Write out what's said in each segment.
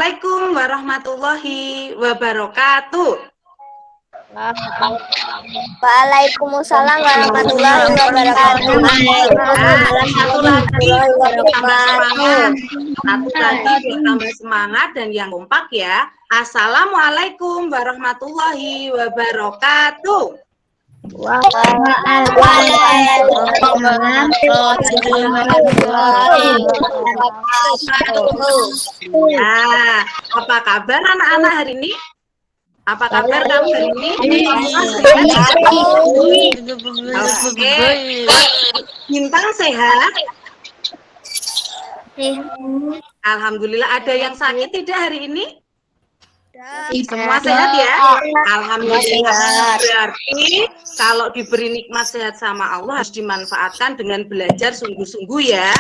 Assalamualaikum warahmatullahi wabarakatuh. Waalaikumsalam warahmatullahi wabarakatuh. Satu lagi tambah semangat. Satu lagi biar tambah semangat dan yang kompak ya. Assalamualaikum warahmatullahi wabarakatuh. Nah, apa kabar anak-anak hari ini? Apa kabar kamu hari ini? Oke. Bintang sehat? Alhamdulillah. Ada yang sakit tidak hari ini? Semua sehat ya? Alhamdulillah. Berarti kalau diberi nikmat sehat sama Allah harus dimanfaatkan dengan belajar sungguh-sungguh ya.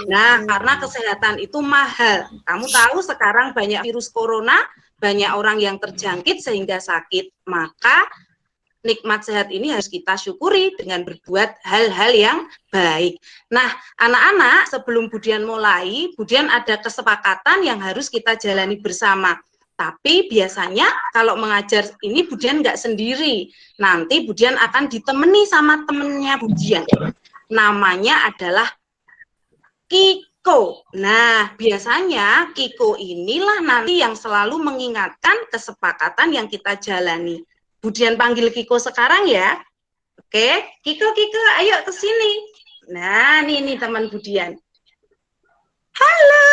Nah, karena kesehatan itu mahal. Kamu tahu sekarang banyak virus corona, banyak orang yang terjangkit sehingga sakit. Maka nikmat sehat ini harus kita syukuri dengan berbuat hal-hal yang baik. Nah, anak-anak, sebelum Budian mulai, Budian ada kesepakatan yang harus kita jalani bersama. Tapi biasanya kalau mengajar ini Budian nggak sendiri. Nanti Budian akan ditemani sama temennya Budian. Namanya adalah Kiko. Nah, biasanya Kiko inilah nanti yang selalu mengingatkan kesepakatan yang kita jalani. Budian panggil Kiko sekarang ya. Oke, Kiko, ayo ke sini. Nah, ini teman Budian. Halo.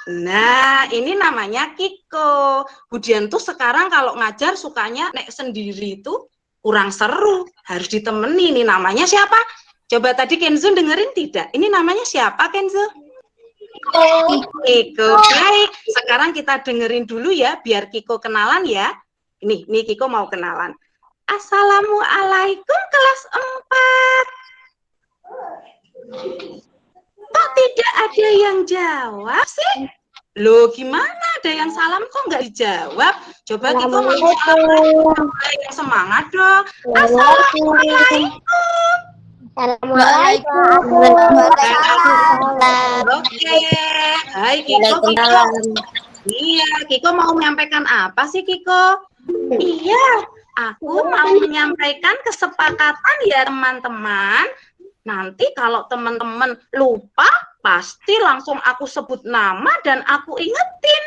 Nah, ini namanya Kiko. Budian tuh sekarang kalau ngajar sukanya nek sendiri itu kurang seru. Harus ditemani. Ini namanya siapa? Coba tadi Kenzo dengerin tidak? Ini namanya siapa Kenzo? Kiko. Baik, sekarang kita dengerin dulu ya, biar Kiko kenalan ya. Nih Kiko mau kenalan. Assalamualaikum kelas 4. Kok tidak ada yang jawab sih? Loh gimana? Ada yang salam kok nggak dijawab? Coba Kiko mau yang semangat dong. Assalamualaikum. Oke. Hai Kiko. Iya, Kiko mau menyampaikan apa sih Kiko? Iya, aku mau menyampaikan kesepakatan ya teman-teman. Nanti kalau teman-teman lupa, pasti langsung aku sebut nama dan aku ingetin.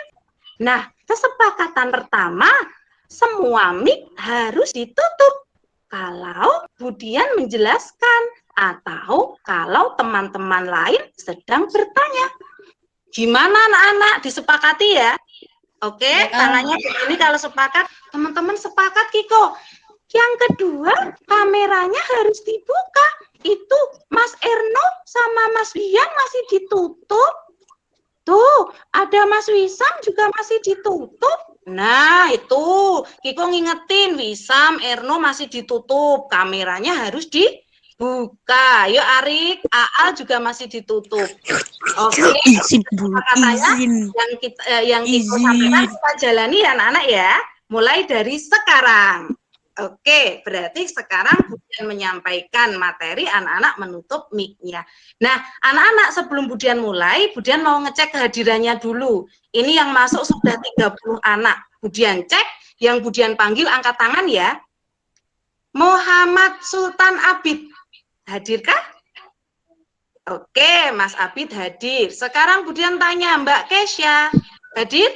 Nah, kesepakatan pertama, semua mic harus ditutup kalau Budian menjelaskan atau kalau teman-teman lain sedang bertanya. Gimana anak-anak? Disepakati ya? Oke, tangannya begini kalau sepakat. Teman-teman sepakat Kiko. Yang kedua, kameranya harus dibuka. Itu Mas Erno sama Mas Bian masih ditutup. Tuh, ada Mas Wisam juga masih ditutup. Nah, itu Kiko ngingetin, Wisam, Erno masih ditutup. Kameranya harus dibuka. Yuk Arik, Aal juga masih ditutup. Oke, katanya yang Kiko sampaikan kita jalani ya anak-anak ya. Mulai dari sekarang. Oke, berarti sekarang Budian menyampaikan materi, anak-anak menutup mic-nya. Nah, anak-anak sebelum Budian mulai, Budian mau ngecek kehadirannya dulu. Ini yang masuk sudah 30 anak. Budian cek, yang Budian panggil angkat tangan ya. Muhammad Sultan Abid, hadirkah? Oke, Mas Abid hadir. Sekarang Budian tanya, Mbak Kesya, hadir?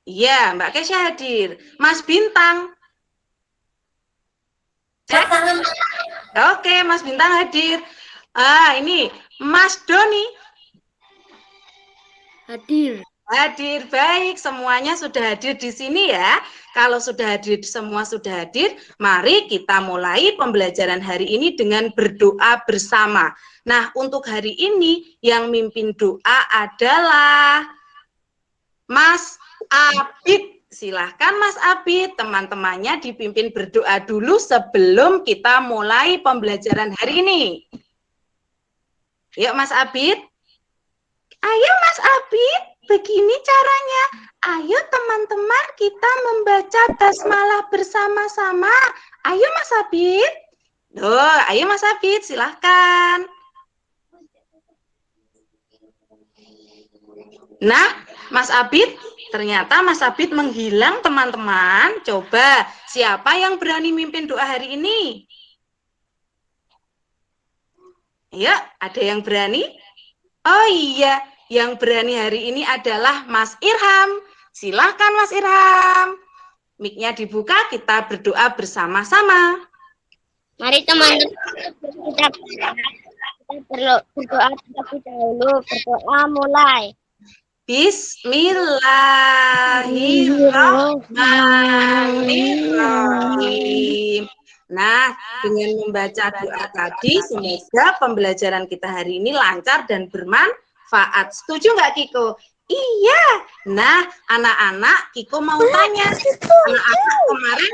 Iya, Mbak Kesya hadir. Mas Bintang. Cek. Oke, Mas Bintang hadir. Ini Mas Doni. Hadir. Hadir, baik. Semuanya sudah hadir di sini ya. Kalau sudah hadir, semua sudah hadir, mari kita mulai pembelajaran hari ini dengan berdoa bersama. Nah, untuk hari ini yang mimpin doa adalah Mas Abid. Silahkan Mas Abid, teman-temannya dipimpin berdoa dulu sebelum kita mulai pembelajaran hari ini. Yuk Mas Abid. Ayo Mas Abid, begini caranya. Ayo teman-teman kita membaca basmalah bersama-sama. Ayo Mas Abid. Loh, ayo Mas Abid, silahkan. Nah, Mas Abid, ternyata Mas Abid menghilang teman-teman. Coba, siapa yang berani mimpin doa hari ini? Ayo, ada yang berani? Oh iya, yang berani hari ini adalah Mas Irham. Silakan Mas Irham. Mic-nya dibuka, kita berdoa bersama-sama. Mari teman-teman kita berdoa terlebih dahulu. Berdoa mulai. Bismillahirrahmanirrahim. Nah, dengan membaca doa tadi, semoga pembelajaran kita hari ini lancar dan bermanfaat. Setuju nggak, Kiko? Iya. Nah, anak-anak, Kiko mau tanya. Anak-anak kemarin,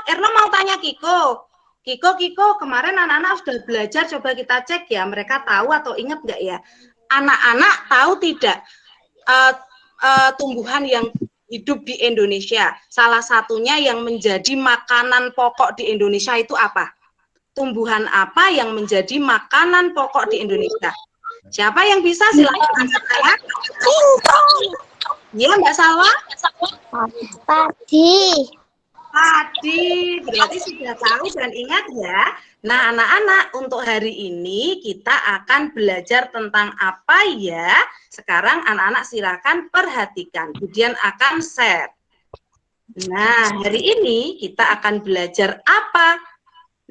Erno mau tanya Kiko. Kiko, kemarin anak-anak sudah belajar, coba kita cek ya, mereka tahu atau ingat nggak ya? Anak-anak tahu tidak tumbuhan yang hidup di Indonesia? Salah satunya yang menjadi makanan pokok di Indonesia itu apa? Tumbuhan apa yang menjadi makanan pokok di Indonesia? Siapa yang bisa? Silakan angkat tangan. Iya, Mbak Salwa? Padi, berarti sudah tahu dan ingat ya. Nah, anak-anak, untuk hari ini kita akan belajar tentang apa ya? Sekarang anak-anak silakan perhatikan, kemudian akan share. Nah, hari ini kita akan belajar apa?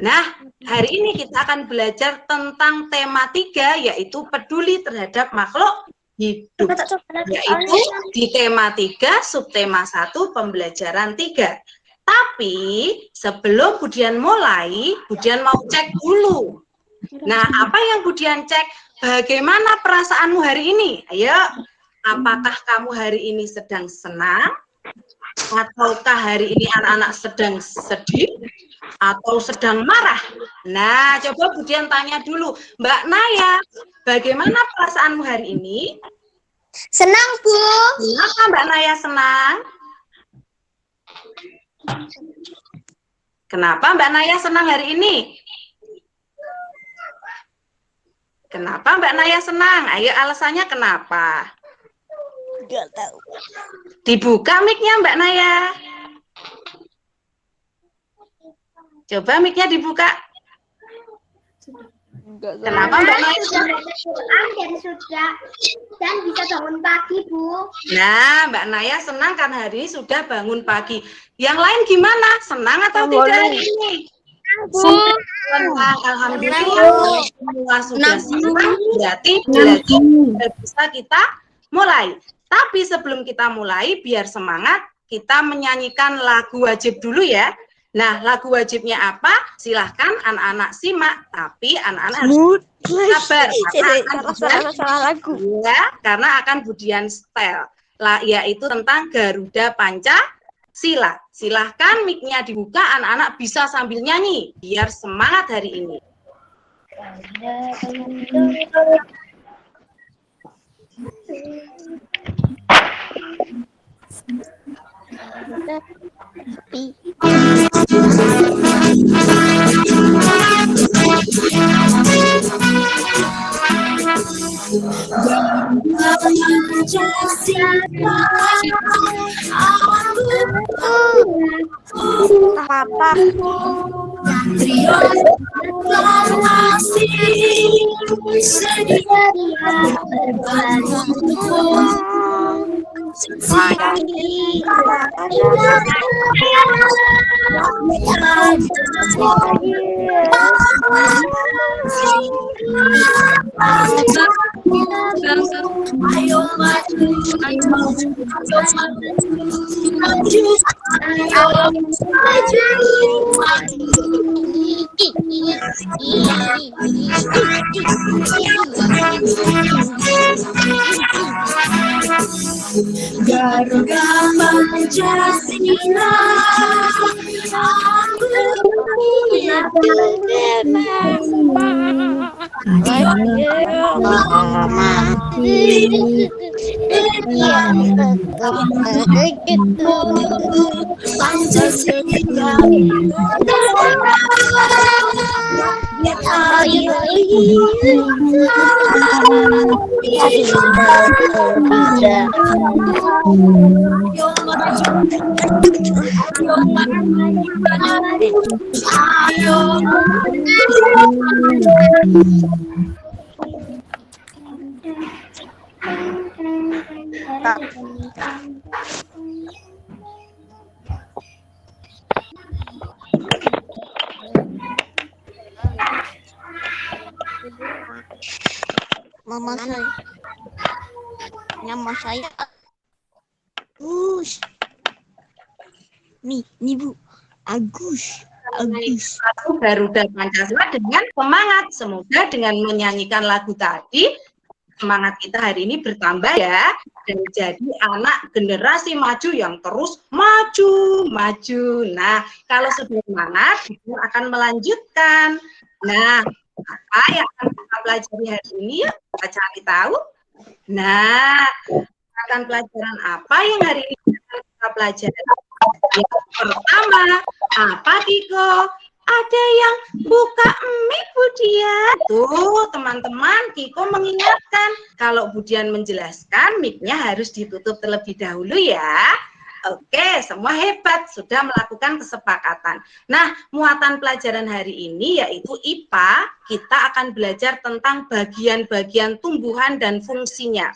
Nah, hari ini kita akan belajar tentang tema 3, yaitu peduli terhadap makhluk hidup. Yaitu di tema 3, subtema 1, pembelajaran 3. Tapi sebelum Budian mulai, Budian mau cek dulu. Nah, apa yang Budian cek? Bagaimana perasaanmu hari ini? Ayo, apakah kamu hari ini sedang senang? Ataukah hari ini anak-anak sedang sedih? Atau sedang marah? Nah, coba Budian tanya dulu. Mbak Naya, bagaimana perasaanmu hari ini? Senang, Bu. Kenapa Mbak Naya senang? Kenapa Mbak Naya senang hari ini? Kenapa Mbak Naya senang? Ayo alasannya kenapa? Enggak tahu. Dibuka mic-nya Mbak Naya. Coba mic-nya dibuka. Kenapa Mbak Naya senang? Dan bisa bangun pagi, Bu. Nah, Mbak Naya senang kan hari ini sudah bangun pagi. Yang lain gimana? Senang atau tidak hari ini? Alhamdulillah, semua sudah senang, berarti bisa kita mulai. Tapi sebelum kita mulai, biar semangat, kita menyanyikan lagu wajib dulu ya. Nah, lagu wajibnya apa? Silahkan anak-anak simak, tapi anak-anak harus sabar. Karena akan Budian style, yaitu tentang Garuda Pancasila. Silahkan mic-nya dibuka, anak-anak bisa sambil nyanyi, biar semangat hari ini. Apa? Garuda Pancasila, Pancasila, Mama saya. Nama saya Agus. Nih Bu. Agus. Lagu Garuda Pancasila dengan semangat. Semoga dengan menyanyikan lagu tadi, semangat kita hari ini bertambah ya, dan jadi anak generasi maju yang terus maju. Nah, kalau sudah semangat, kita akan melanjutkan. Nah, apa yang akan kita pelajari hari ini? Yuk, kita cari tahu. Nah, akan pelajaran apa yang hari ini akan kita pelajari? Yang pertama, apa Kiko? Ada yang buka mic Budian. Tuh teman-teman, Kiko mengingatkan kalau Budian menjelaskan mic-nya harus ditutup terlebih dahulu ya. Oke, semua hebat, sudah melakukan kesepakatan. Nah, muatan pelajaran hari ini yaitu IPA, kita akan belajar tentang bagian-bagian tumbuhan dan fungsinya.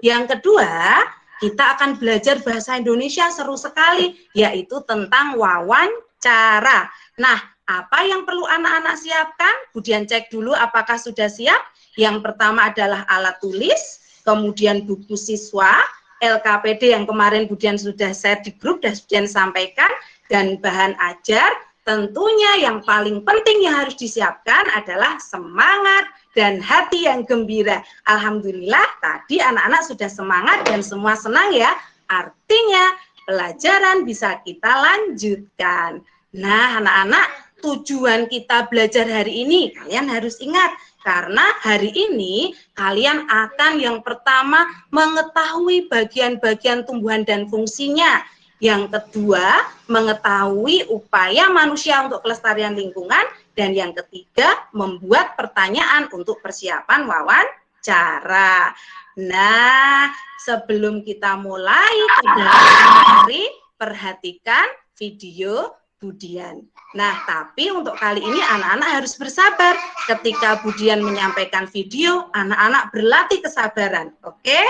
Yang kedua, kita akan belajar bahasa Indonesia seru sekali, yaitu tentang wawancara. Nah, apa yang perlu anak-anak siapkan? Budian cek dulu apakah sudah siap. Yang pertama adalah alat tulis, kemudian buku siswa, LKPD yang kemarin Budian sudah share di grup dan Budian sampaikan, dan bahan ajar. Tentunya yang paling penting yang harus disiapkan adalah semangat dan hati yang gembira. Alhamdulillah tadi anak-anak sudah semangat dan semua senang ya. Artinya pelajaran bisa kita lanjutkan. Nah anak-anak, tujuan kita belajar hari ini kalian harus ingat. Karena hari ini kalian akan yang pertama mengetahui bagian-bagian tumbuhan dan fungsinya. Yang kedua, mengetahui upaya manusia untuk kelestarian lingkungan. Dan yang ketiga, membuat pertanyaan untuk persiapan wawancara. Nah, sebelum kita mulai, mari perhatikan video Budian. Nah, tapi untuk kali ini anak-anak harus bersabar. Ketika Budian menyampaikan video, anak-anak berlatih kesabaran. Oke?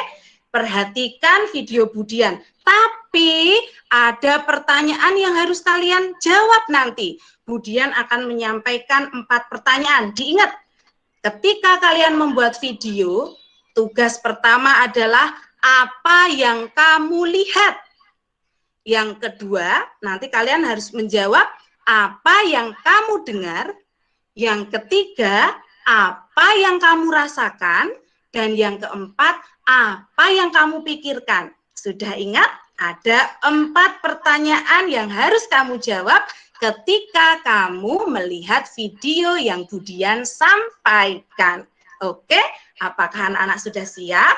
Perhatikan video Budian. Tapi ada pertanyaan yang harus kalian jawab nanti. Budian akan menyampaikan 4 pertanyaan. Diingat, ketika kalian membuat video, tugas pertama adalah apa yang kamu lihat. Yang kedua, nanti kalian harus menjawab apa yang kamu dengar. Yang ketiga, apa yang kamu rasakan. Dan yang keempat, apa yang kamu pikirkan. Sudah ingat? Ada 4 pertanyaan yang harus kamu jawab ketika kamu melihat video yang Budian sampaikan. Oke, apakah anak-anak sudah siap?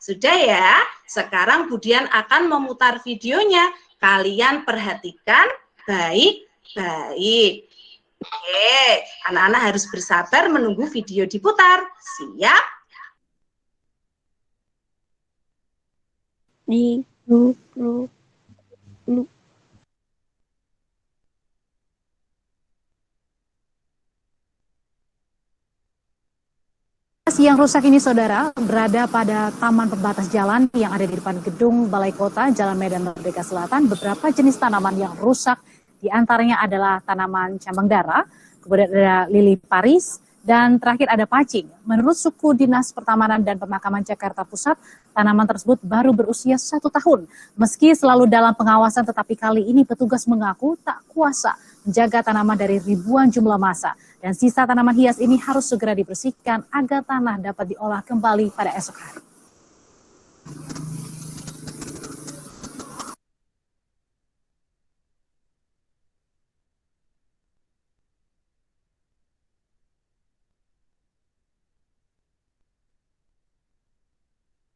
Sudah ya? Sekarang Budian akan memutar videonya. Kalian perhatikan baik-baik. Oke, anak-anak harus bersabar menunggu video diputar. Siap? Lu. Yang rusak ini saudara berada pada taman pembatas jalan yang ada di depan gedung Balai Kota Jalan Medan Merdeka Selatan. Beberapa jenis tanaman yang rusak diantaranya adalah tanaman cambang dara, kemudian ada lili Paris, dan terakhir ada pacing. Menurut suku Dinas Pertamanan dan Pemakaman Jakarta Pusat, tanaman tersebut baru berusia 1 tahun. Meski selalu dalam pengawasan, tetapi kali ini petugas mengaku tak kuasa menjaga tanaman dari ribuan jumlah massa. Dan sisa tanaman hias ini harus segera dibersihkan agar tanah dapat diolah kembali pada esok hari.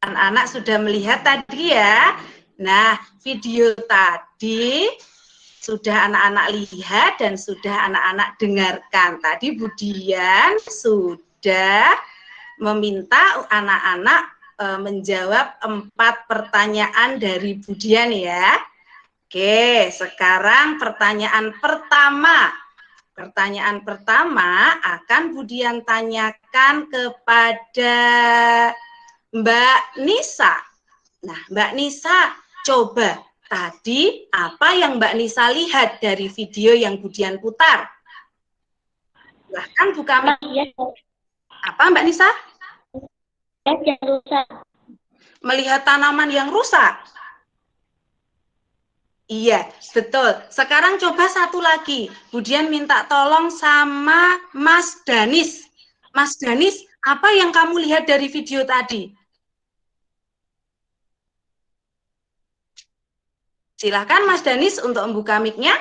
Anak-anak sudah melihat tadi ya. Nah, video tadi Sudah anak-anak lihat dan sudah anak-anak dengarkan. Tadi Budian sudah meminta anak-anak menjawab 4 pertanyaan dari Budian ya. Oke, sekarang pertanyaan pertama. Pertanyaan pertama akan Budian tanyakan kepada Mbak Nisa. Nah, Mbak Nisa, coba tadi apa yang Mbak Nisa lihat dari video yang Budian putar? Silahkan buka mic. Apa Mbak Nisa? Yang rusak. Melihat tanaman yang rusak. Iya, betul. Sekarang coba satu lagi. Budian minta tolong sama Mas Danis. Mas Danis, apa yang kamu lihat dari video tadi? Silahkan Mas Danis untuk membuka mic-nya.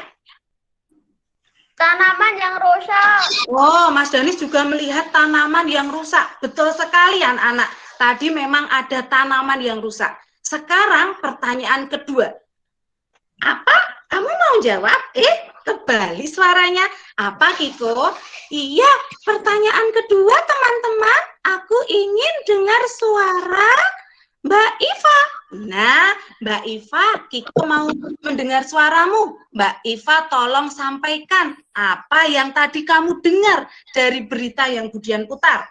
Tanaman yang rusak. Oh, Mas Danis juga melihat tanaman yang rusak. Betul sekali anak-anak. Tadi memang ada tanaman yang rusak. Sekarang pertanyaan kedua. Apa? Kamu mau jawab? Kebalik suaranya. Apa, Kiko? Iya, pertanyaan kedua, teman-teman. Aku ingin dengar suara Mbak Iva. Nah, Mbak Iva, Kiko mau mendengar suaramu. Mbak Iva, tolong sampaikan apa yang tadi kamu dengar dari berita yang Budian putar.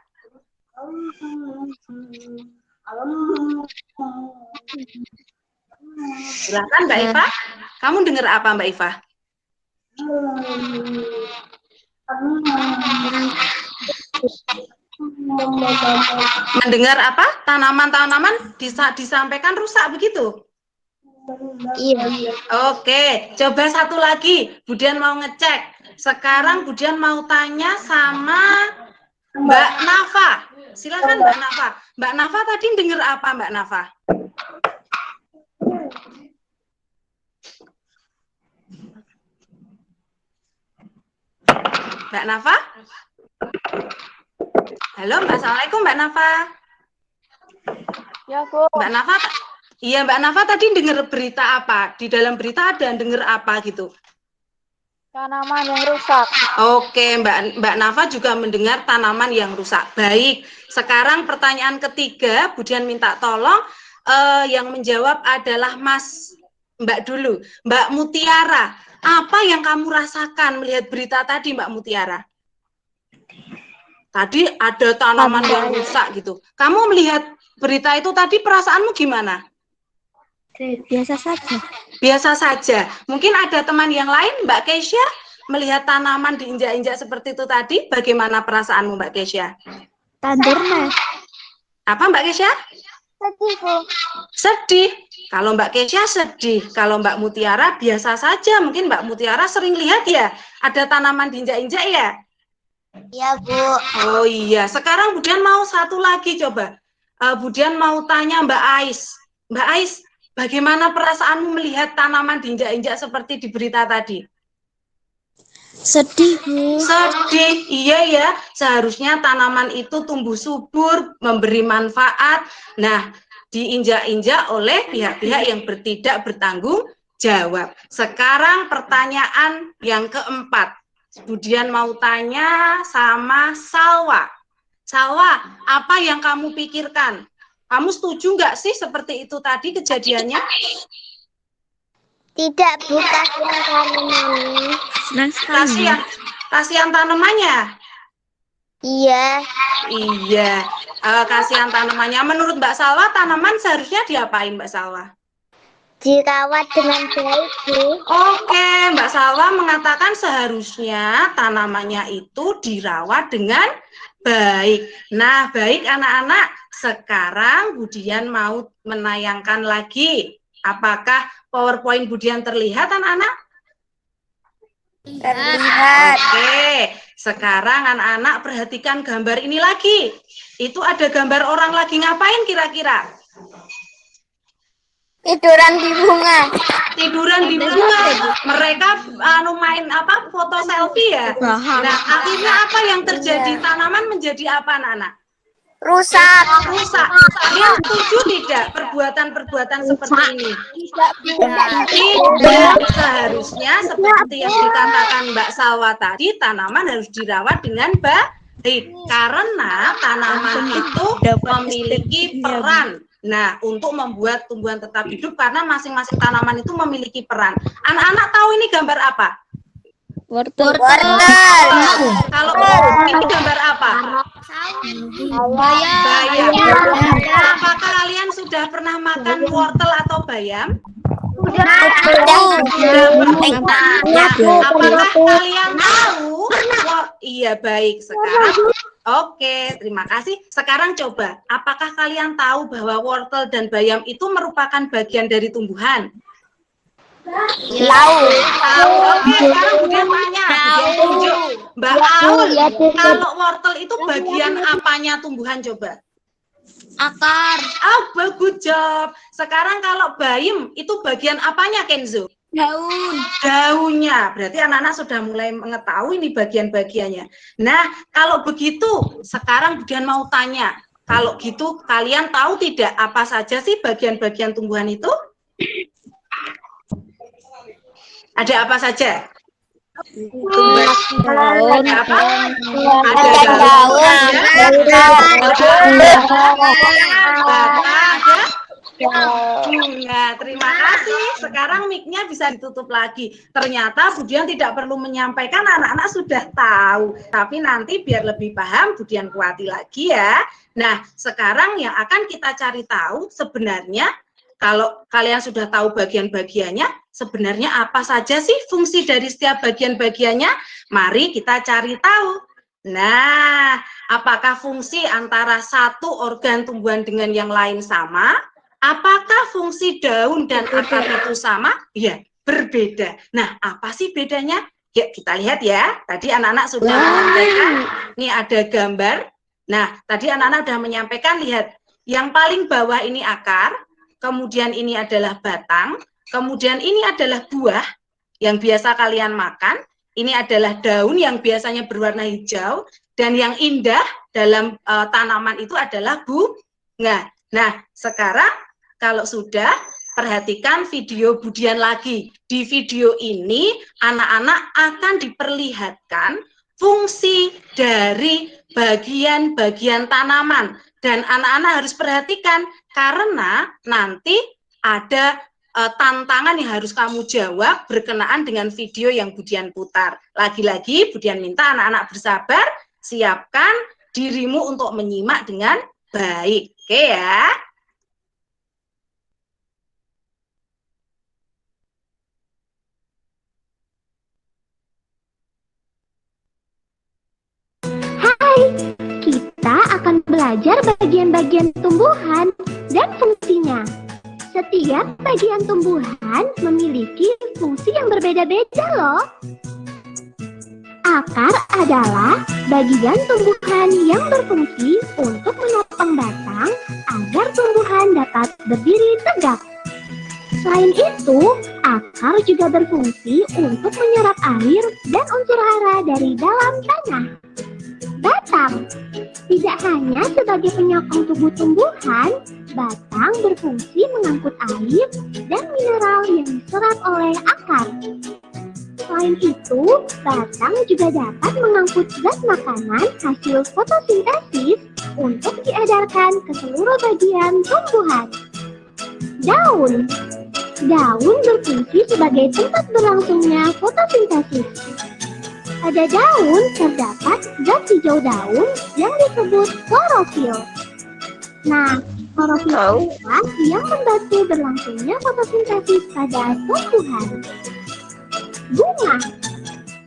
Silakan Mbak Iva. Kamu dengar apa Mbak Iva? Mendengar apa? Tanaman-tanaman disampaikan rusak begitu? Iya. Oke, coba satu lagi. Budian mau ngecek. Sekarang Budian mau tanya sama Mbak Nafa. Silakan Mbak Nafa. Mbak Nafa tadi dengar apa Mbak Nafa? Mbak Nafa? Halo, Assalamualaikum Mbak Nafa. Ya, Bu. Mbak Nafa, iya Mbak Nafa tadi dengar berita apa? Di dalam berita ada dengar apa gitu? Tanaman yang rusak. Oke, Mbak Nafa juga mendengar tanaman yang rusak. Baik, sekarang pertanyaan ketiga, Budian minta tolong yang menjawab adalah Mbak dulu. Mbak Mutiara, apa yang kamu rasakan melihat berita tadi Mbak Mutiara? Tadi ada tanaman yang rusak gitu. Kamu melihat berita itu tadi perasaanmu gimana? Biasa saja. Biasa saja. Mungkin ada teman yang lain, Mbak Keisha, melihat tanaman diinjak-injak seperti itu tadi, bagaimana perasaanmu Mbak Keisha? Tandurna. Apa Mbak Keisha? Sedih, Bu. Sedih. Kalau Mbak Keisha sedih. Kalau Mbak Mutiara biasa saja. Mungkin Mbak Mutiara sering lihat ya, ada tanaman diinjak-injak ya? Iya, Bu. Oh iya. Sekarang Budian mau satu lagi coba. Budian mau tanya Mbak Ais. Mbak Ais, bagaimana perasaanmu melihat tanaman diinjak-injak seperti di berita tadi? Sedih, Bu. Sedih, iya ya. Seharusnya tanaman itu tumbuh subur, memberi manfaat. Nah, diinjak-injak oleh pihak-pihak yang tidak bertanggung jawab. Sekarang pertanyaan yang keempat. Budian mau tanya sama Salwa. Salwa, apa yang kamu pikirkan? Kamu setuju nggak sih seperti itu tadi kejadiannya? Tidak, Bu. Kasihan tanamannya. Senang sekali. Kasihan tanamannya. Iya. Iya, kasihan tanamannya. Menurut Mbak Salwa, tanaman seharusnya diapain Mbak Salwa? Dirawat dengan baik, Bu. Oke, Mbak Salwa mengatakan seharusnya tanamannya itu dirawat dengan baik. Nah, baik anak-anak, sekarang Budian mau menayangkan lagi. Apakah PowerPoint Budian terlihat anak-anak? Terlihat. Oke, sekarang anak-anak perhatikan gambar ini lagi. Itu ada gambar orang lagi ngapain kira-kira? Tiduran di bunga. Tiduran di bunga. Mereka main apa? Foto selfie ya. Nah, akhirnya apa yang terjadi? Tanaman menjadi apa, anak-anak? Rusak. Rusak. Kalian setuju tidak perbuatan-perbuatan seperti ini? Tidak. Seharusnya seperti yang dikatakan Mbak Salwa tadi, tanaman harus dirawat dengan baik karena tanaman itu memiliki peran. Nah, untuk membuat tumbuhan tetap hidup karena masing-masing tanaman itu memiliki peran. Anak-anak tahu ini gambar apa? Wortel. Kalau ini gambar apa? Bayam. Apakah kalian sudah pernah makan wortel atau bayam? Apakah kalian tahu? Iya, baik. Sekarang oke, terima kasih. Sekarang coba, apakah kalian tahu bahwa wortel dan bayam itu merupakan bagian dari tumbuhan? Tahu. Oke, sekarang Budian tanya, Budian tunjuk. Mbak Aul, kalau wortel itu bagian apanya tumbuhan coba? Akar. Oh, bagus job. Sekarang kalau bayam itu bagian apanya, Kenzo? Daun. Daunnya. Berarti anak-anak sudah mulai mengetahui ini bagian-bagiannya. Nah, kalau begitu, sekarang Budian mau tanya. Kalau gitu, kalian tahu tidak apa saja sih bagian-bagian tumbuhan itu? Ada apa saja? Daun. Apa? Ada daun. Ada bunga. Terima kasih. Sekarang mic-nya bisa ditutup lagi. Ternyata Budian tidak perlu menyampaikan, anak-anak sudah tahu. Tapi nanti biar lebih paham, Budian kuati lagi ya. Nah, sekarang yang akan kita cari tahu sebenarnya, kalau kalian sudah tahu bagian-bagiannya, sebenarnya apa saja sih fungsi dari setiap bagian-bagiannya? Mari kita cari tahu. Nah, apakah fungsi antara satu organ tumbuhan dengan yang lain sama? Apakah fungsi daun dan akar itu sama? Ya, berbeda. Nah, apa sih bedanya? Ya, kita lihat ya. Tadi anak-anak sudah menyampaikan. Ini ada gambar. Nah, tadi anak-anak sudah menyampaikan, lihat. Yang paling bawah ini akar, kemudian ini adalah batang, kemudian ini adalah buah yang biasa kalian makan, ini adalah daun yang biasanya berwarna hijau, dan yang indah dalam tanaman itu adalah bunga. Nah, sekarang kalau sudah, perhatikan video Budian lagi. Di video ini, anak-anak akan diperlihatkan fungsi dari bagian-bagian tanaman. Dan anak-anak harus perhatikan, karena nanti ada tantangan yang harus kamu jawab berkenaan dengan video yang Budian putar. Lagi-lagi Budian minta anak-anak bersabar, siapkan dirimu untuk menyimak dengan baik. Oke ya? Kita akan belajar bagian-bagian tumbuhan dan fungsinya. Setiap bagian tumbuhan memiliki fungsi yang berbeda-beda loh. Akar adalah bagian tumbuhan yang berfungsi untuk menopang batang agar tumbuhan dapat berdiri tegak. Selain itu, akar juga berfungsi untuk menyerap air dan unsur hara dari dalam tanah. Batang tidak hanya sebagai penyokong tubuh tumbuhan, batang berfungsi mengangkut air dan mineral yang diserap oleh akar. Selain itu, batang juga dapat mengangkut zat makanan hasil fotosintesis untuk diedarkan ke seluruh bagian tumbuhan. Daun berfungsi sebagai tempat berlangsungnya fotosintesis. Pada daun terdapat zat hijau daun yang disebut klorofil. Nah, klorofil itulah yang membantu berlangsungnya fotosintesis pada tumbuhan.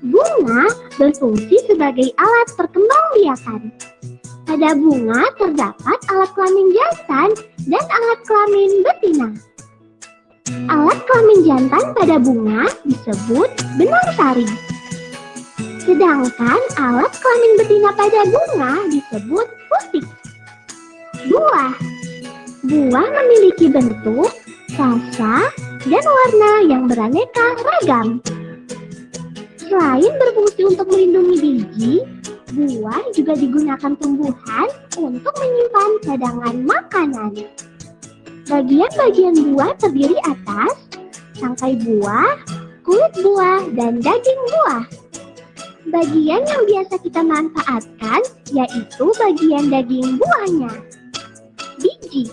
Bunga berfungsi sebagai alat perkembangbiakan. Pada bunga terdapat alat kelamin jantan dan alat kelamin betina. Alat kelamin jantan pada bunga disebut benang sari. Sedangkan alat kelamin betina pada bunga disebut putik. Buah memiliki bentuk, rasa, dan warna yang beraneka ragam. Selain berfungsi untuk melindungi biji, buah juga digunakan tumbuhan untuk menyimpan cadangan makanan. Bagian-bagian buah terdiri atas tangkai buah, kulit buah, dan daging buah. Bagian yang biasa kita manfaatkan yaitu bagian daging buahnya. Biji.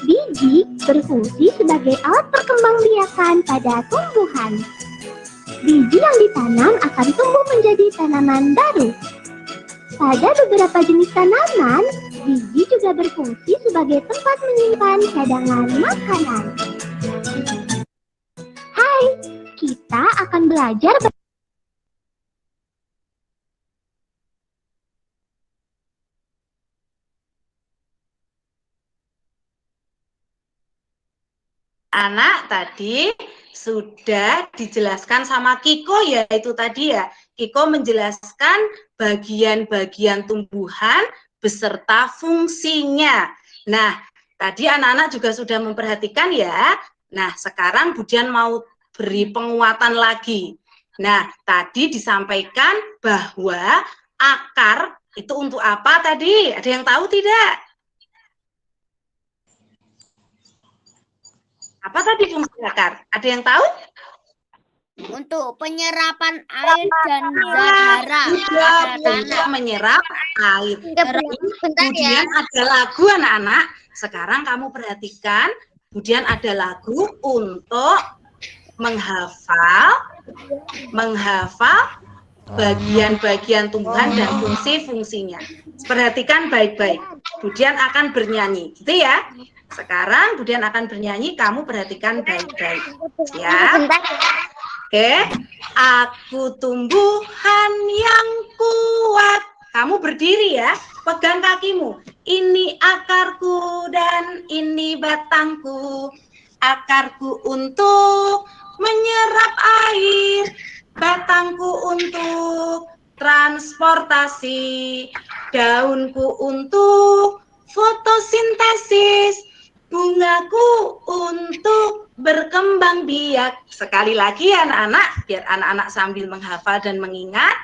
Biji berfungsi sebagai alat perkembangbiakan pada tumbuhan. Biji yang ditanam akan tumbuh menjadi tanaman baru. Pada beberapa jenis tanaman, biji juga berfungsi sebagai tempat menyimpan cadangan makanan. Hai, kita akan belajar Anak tadi sudah dijelaskan sama Kiko, yaitu tadi ya, Kiko menjelaskan bagian-bagian tumbuhan beserta fungsinya. Nah, tadi anak-anak juga sudah memperhatikan ya. Nah, sekarang Budian mau beri penguatan lagi. Nah, tadi disampaikan bahwa akar itu untuk apa tadi? Ada yang tahu tidak? Apa tadi fungsi akar? Ada yang tahu? Untuk penyerapan air dan zat hara pada Untuk tanah. menyerap air. Kemudian ada lagu anak-anak. Sekarang kamu perhatikan, kemudian ada lagu untuk menghafal bagian-bagian tumbuhan dan fungsi-fungsinya. Perhatikan baik-baik. Budian akan bernyanyi, gitu ya. Sekarang Budian akan bernyanyi, kamu perhatikan baik-baik. Ya. Oke. Aku tumbuhan yang kuat. Kamu berdiri ya, pegang kakimu. Ini akarku dan ini batangku. Akarku untuk menyerap air, batangku untuk transportasi, daunku untuk fotosintesis, bungaku untuk berkembang biak. Sekali lagi anak-anak, biar anak-anak sambil menghafal dan mengingat.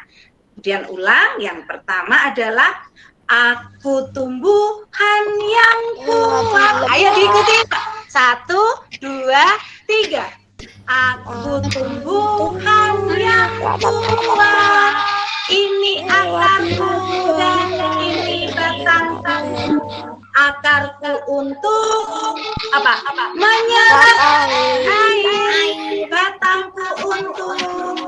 Kemudian ulang, yang pertama adalah aku tumbuhan yang kuat. Ayo diikuti. 1, 2, 3. Aku tumbuhan yang kuat. Ini akarku dan ini batangku. Akarku untuk apa? Menyerap air. Batangku untuk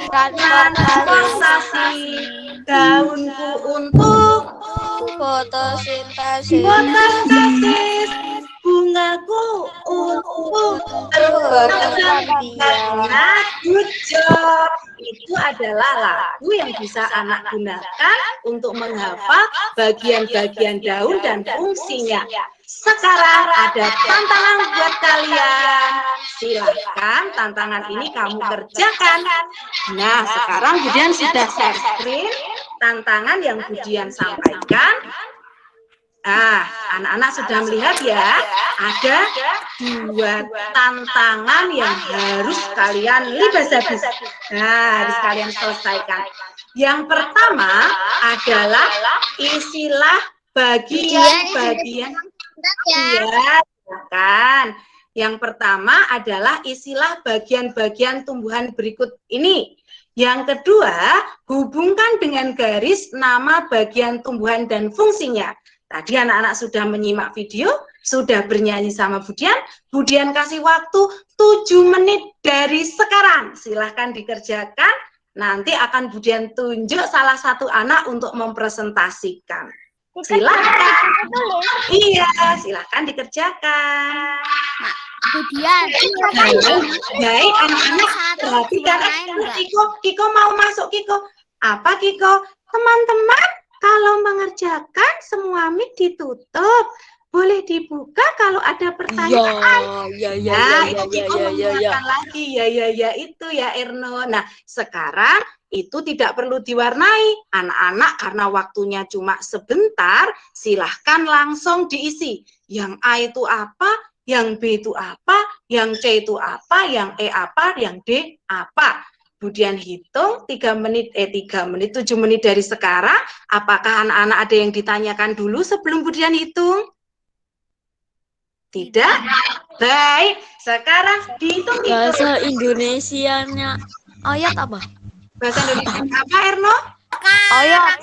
transportasi. Daunku untuk Fotosintesis. Bungaku untuk berkembang biak. Good job. Itu adalah lagu yang bisa anak gunakan untuk menghafal bagian-bagian daun dan fungsinya. Sekarang ada tantangan buat kalian. Silahkan tantangan ini kamu kerjakan. Nah, sekarang Budian sudah share screen tantangan yang Budian sampaikan. Anak-anak sudah melihat ya, ada 2 tantangan yang harus kalian libas habis. Harus kalian selesaikan. Yang pertama adalah isilah bagian-bagian. Iya, kan. Yang pertama adalah isilah bagian-bagian tumbuhan berikut ini. Yang kedua, hubungkan dengan garis nama bagian tumbuhan dan fungsinya. Tadi anak-anak sudah menyimak video, sudah bernyanyi sama Budian. Budian kasih waktu 7 menit dari sekarang. Silahkan dikerjakan. Nanti akan Budian tunjuk salah satu anak untuk mempresentasikan. Silahkan. Iya, silahkan dikerjakan. Budian. Baik, anak-anak perhatikan. Kiko mau masuk, Kiko. Apa, Kiko? Teman-teman, kalau mengerjakan semua mic ditutup. Boleh dibuka kalau ada pertanyaan. Itu Kiko mengingatkan lagi. Ya, itu ya, Erno. Nah, sekarang itu tidak perlu diwarnai. Anak-anak karena waktunya cuma sebentar, silahkan langsung diisi. Yang A itu apa, yang B itu apa, yang C itu apa, yang E apa, yang D apa. Budian hitung 3 menit, 7 menit dari sekarang. Apakah anak-anak ada yang ditanyakan dulu sebelum Budian hitung? Tidak? Baik, sekarang dihitung. Bahasa Indonesianya ayat apa? Bahasa Indonesia apa, Erno? Ayat.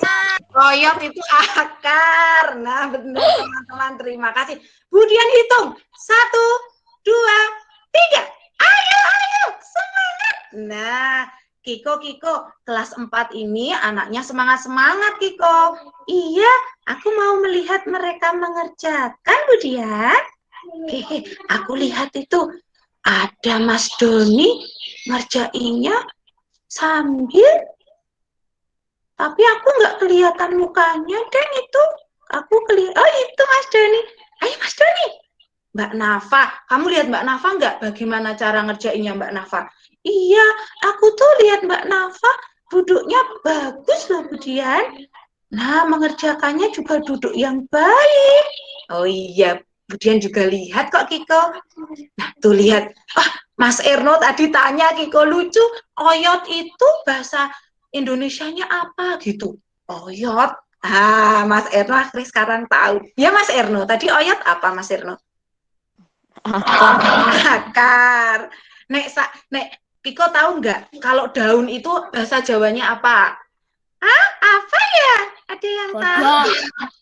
Oyot itu akar. Nah, benar teman-teman, terima kasih. Budian hitung. 1, 2, 3. Ayo, semangat. Nah, Kiko, kelas 4 ini anaknya semangat-semangat, Kiko. Iya, aku mau melihat mereka mengerjakan, Budian. Aku lihat itu ada Mas Doni ngerjainnya sambil, tapi aku nggak kelihatan mukanya, Deng, itu. Aku kelihatan, oh itu Mas Doni. Ayo Mas Doni. Mbak Nafa, kamu lihat Mbak Nafa nggak bagaimana cara ngerjainnya Mbak Nafa? Iya, aku tuh lihat Mbak Nafa duduknya bagus loh, Budian. Nah, mengerjakannya juga duduk yang baik. Oh iya, Budian juga lihat kok, Kiko. Nah, tuh lihat. Mas Erno tadi tanya, Kiko, lucu. Oyot itu bahasa Indonesianya apa gitu? Oyot. Mas Erno akhirnya sekarang tahu. Ya, Mas Erno. Tadi oyot apa, Mas Erno? Akar. Nek Kiko tahu nggak kalau daun itu bahasa Jawanya apa? Apa ya? Ada yang tahu?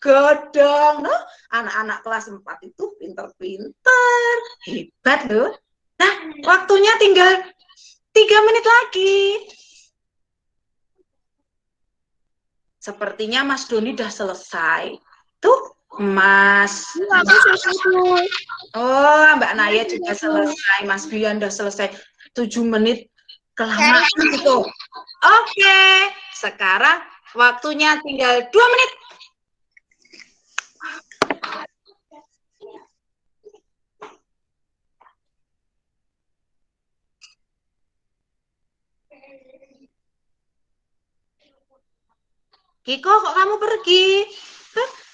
Godong. Loh, anak-anak kelas 4 itu pinter-pinter. Hebat loh. Nah, waktunya tinggal 3 menit lagi. Sepertinya Mas Doni udah selesai. Tuh, Mas. Oh, Mbak Naya juga selesai. Mas Bian udah selesai. 7 menit kelamaan gitu. Oke, sekarang waktunya tinggal 2 menit. Kiko, kok kamu pergi?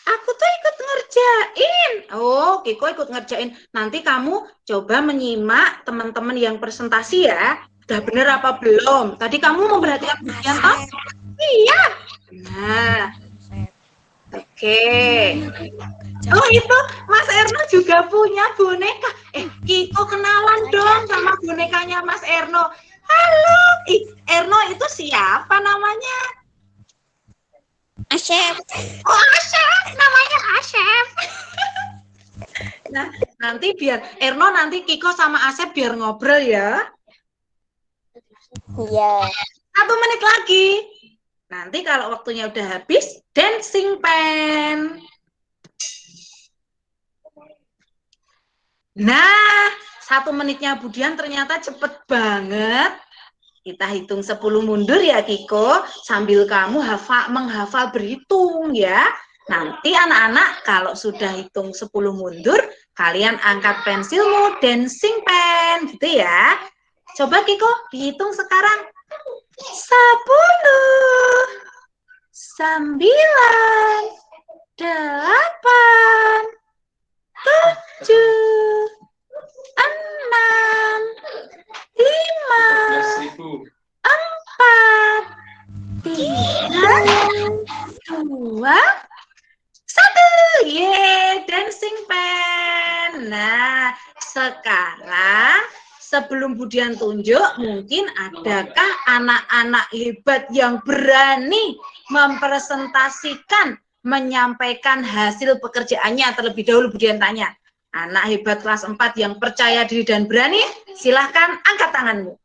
Aku tuh ikut ngerjain. Oh, Kiko ikut ngerjain. Nanti kamu coba menyimak teman-teman yang presentasi ya. Udah bener apa belum? Tadi kamu memperhatikan bagian toh? Iya. Nah, oke. Oh itu, Mas Erno juga punya boneka. Kiko kenalan dong sama bonekanya Mas Erno. Halo, Erno itu siapa namanya? Asep. Oh, Asep, namanya Asep. Nah, nanti biar Erno, nanti Kiko sama Asep biar ngobrol ya. Iya. 1 menit lagi. Nanti kalau waktunya udah habis, dancing pen. Nah, 1 menitnya Budian ternyata cepet banget. Kita hitung 10 mundur ya, Kiko. Sambil kamu menghafal berhitung ya. Nanti anak-anak kalau sudah hitung 10 mundur, kalian angkat pensilmu, dancing pen, gitu ya. Coba Kiko, dihitung sekarang. 10, 9, 8, 7, 6, 5, 4, 3, 2, 1. Yeay, dancing pen. Nah, sekarang sebelum Budian tunjuk, mungkin adakah anak-anak hebat yang berani mempresentasikan, menyampaikan hasil pekerjaannya? Terlebih dahulu Budian tanya. Anak hebat kelas 4 yang percaya diri dan berani, silahkan angkat tanganmu.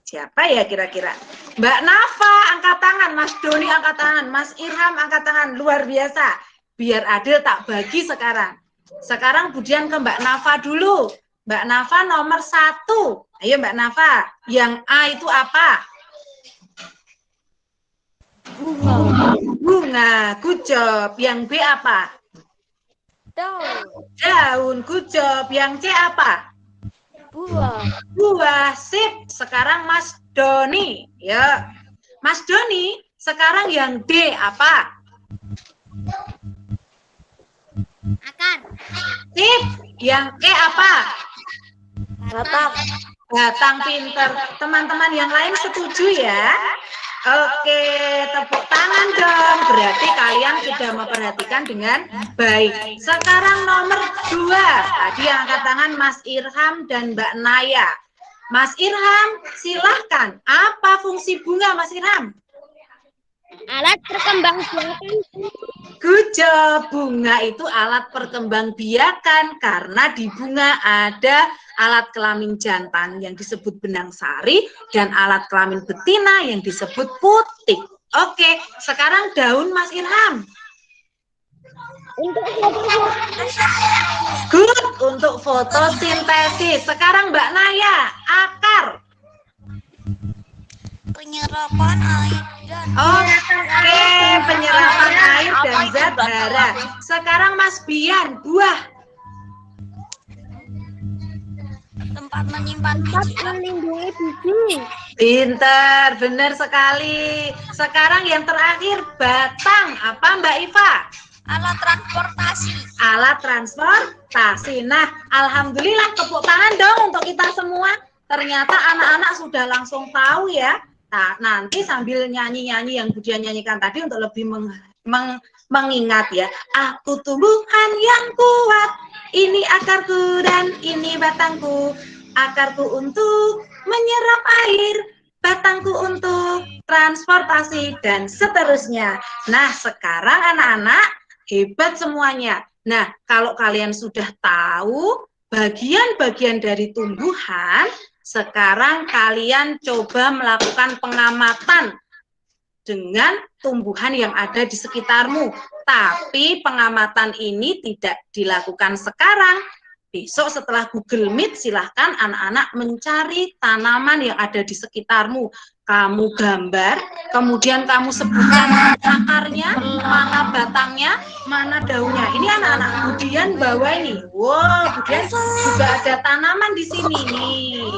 Siapa ya kira-kira? Mbak Nafa angkat tangan, Mas Doni angkat tangan, Mas Irham angkat tangan, luar biasa. Biar adil tak bagi sekarang. Sekarang Budian ke Mbak Nafa dulu. Mbak Nafa nomor 1. Ayo Mbak Nafa, yang A itu apa? Bunga, good job. Yang B apa? Daun, good job. Yang C apa? Buah, sip. Sekarang Mas Doni. Ya, Mas Doni, sekarang yang D apa? Akar. Sip. Yang E apa? Batang. Batang, pinter. Teman-teman yang lain setuju ya? Oke, tepuk tangan dong. Berarti kalian sudah memperhatikan dengan baik. Sekarang nomor 2. Tadi yang angkat tangan Mas Irham dan Mbak Naya. Mas Irham, silahkan. Apa fungsi bunga, Mas Irham? Alat perkembangbiakan. Good job. Bunga itu alat perkembangbiakan karena di bunga ada alat kelamin jantan yang disebut benang sari dan alat kelamin betina yang disebut putik. Oke, sekarang daun, Mas Irham. Untuk Good, untuk fotosintesis. Sekarang Mbak Naya, akar. Penyerapan air dan Oke, penyerapan air dan zat hara. Sekarang Mas Bian, buah. tempat menyimpan biji. melindungi biji. Pinter, benar sekali. Sekarang yang terakhir, batang. Apa Mbak Iva? Alat transportasi. Alat transportasi. Nah, alhamdulillah, tepuk tangan dong untuk kita semua. Ternyata anak-anak sudah langsung tahu ya. Nah, nanti sambil nyanyi-nyanyi yang Budian nyanyikan tadi untuk lebih mengingat ya. Aku tumbuhan yang kuat, ini akarku dan ini batangku. Akarku untuk menyerap air, batangku untuk transportasi, dan seterusnya. Nah, sekarang anak-anak hebat semuanya. Nah, kalau kalian sudah tahu bagian-bagian dari tumbuhan, sekarang kalian coba melakukan pengamatan dengan tumbuhan yang ada di sekitarmu. Tapi pengamatan ini tidak dilakukan sekarang. Besok setelah Google Meet, silahkan anak-anak mencari tanaman yang ada di sekitarmu. Kamu gambar, kemudian kamu sebutkan akarnya, mana batangnya, mana daunnya. Ini anak-anak Budian bawa ini. Wow, Budian juga ada tanaman di sini nih.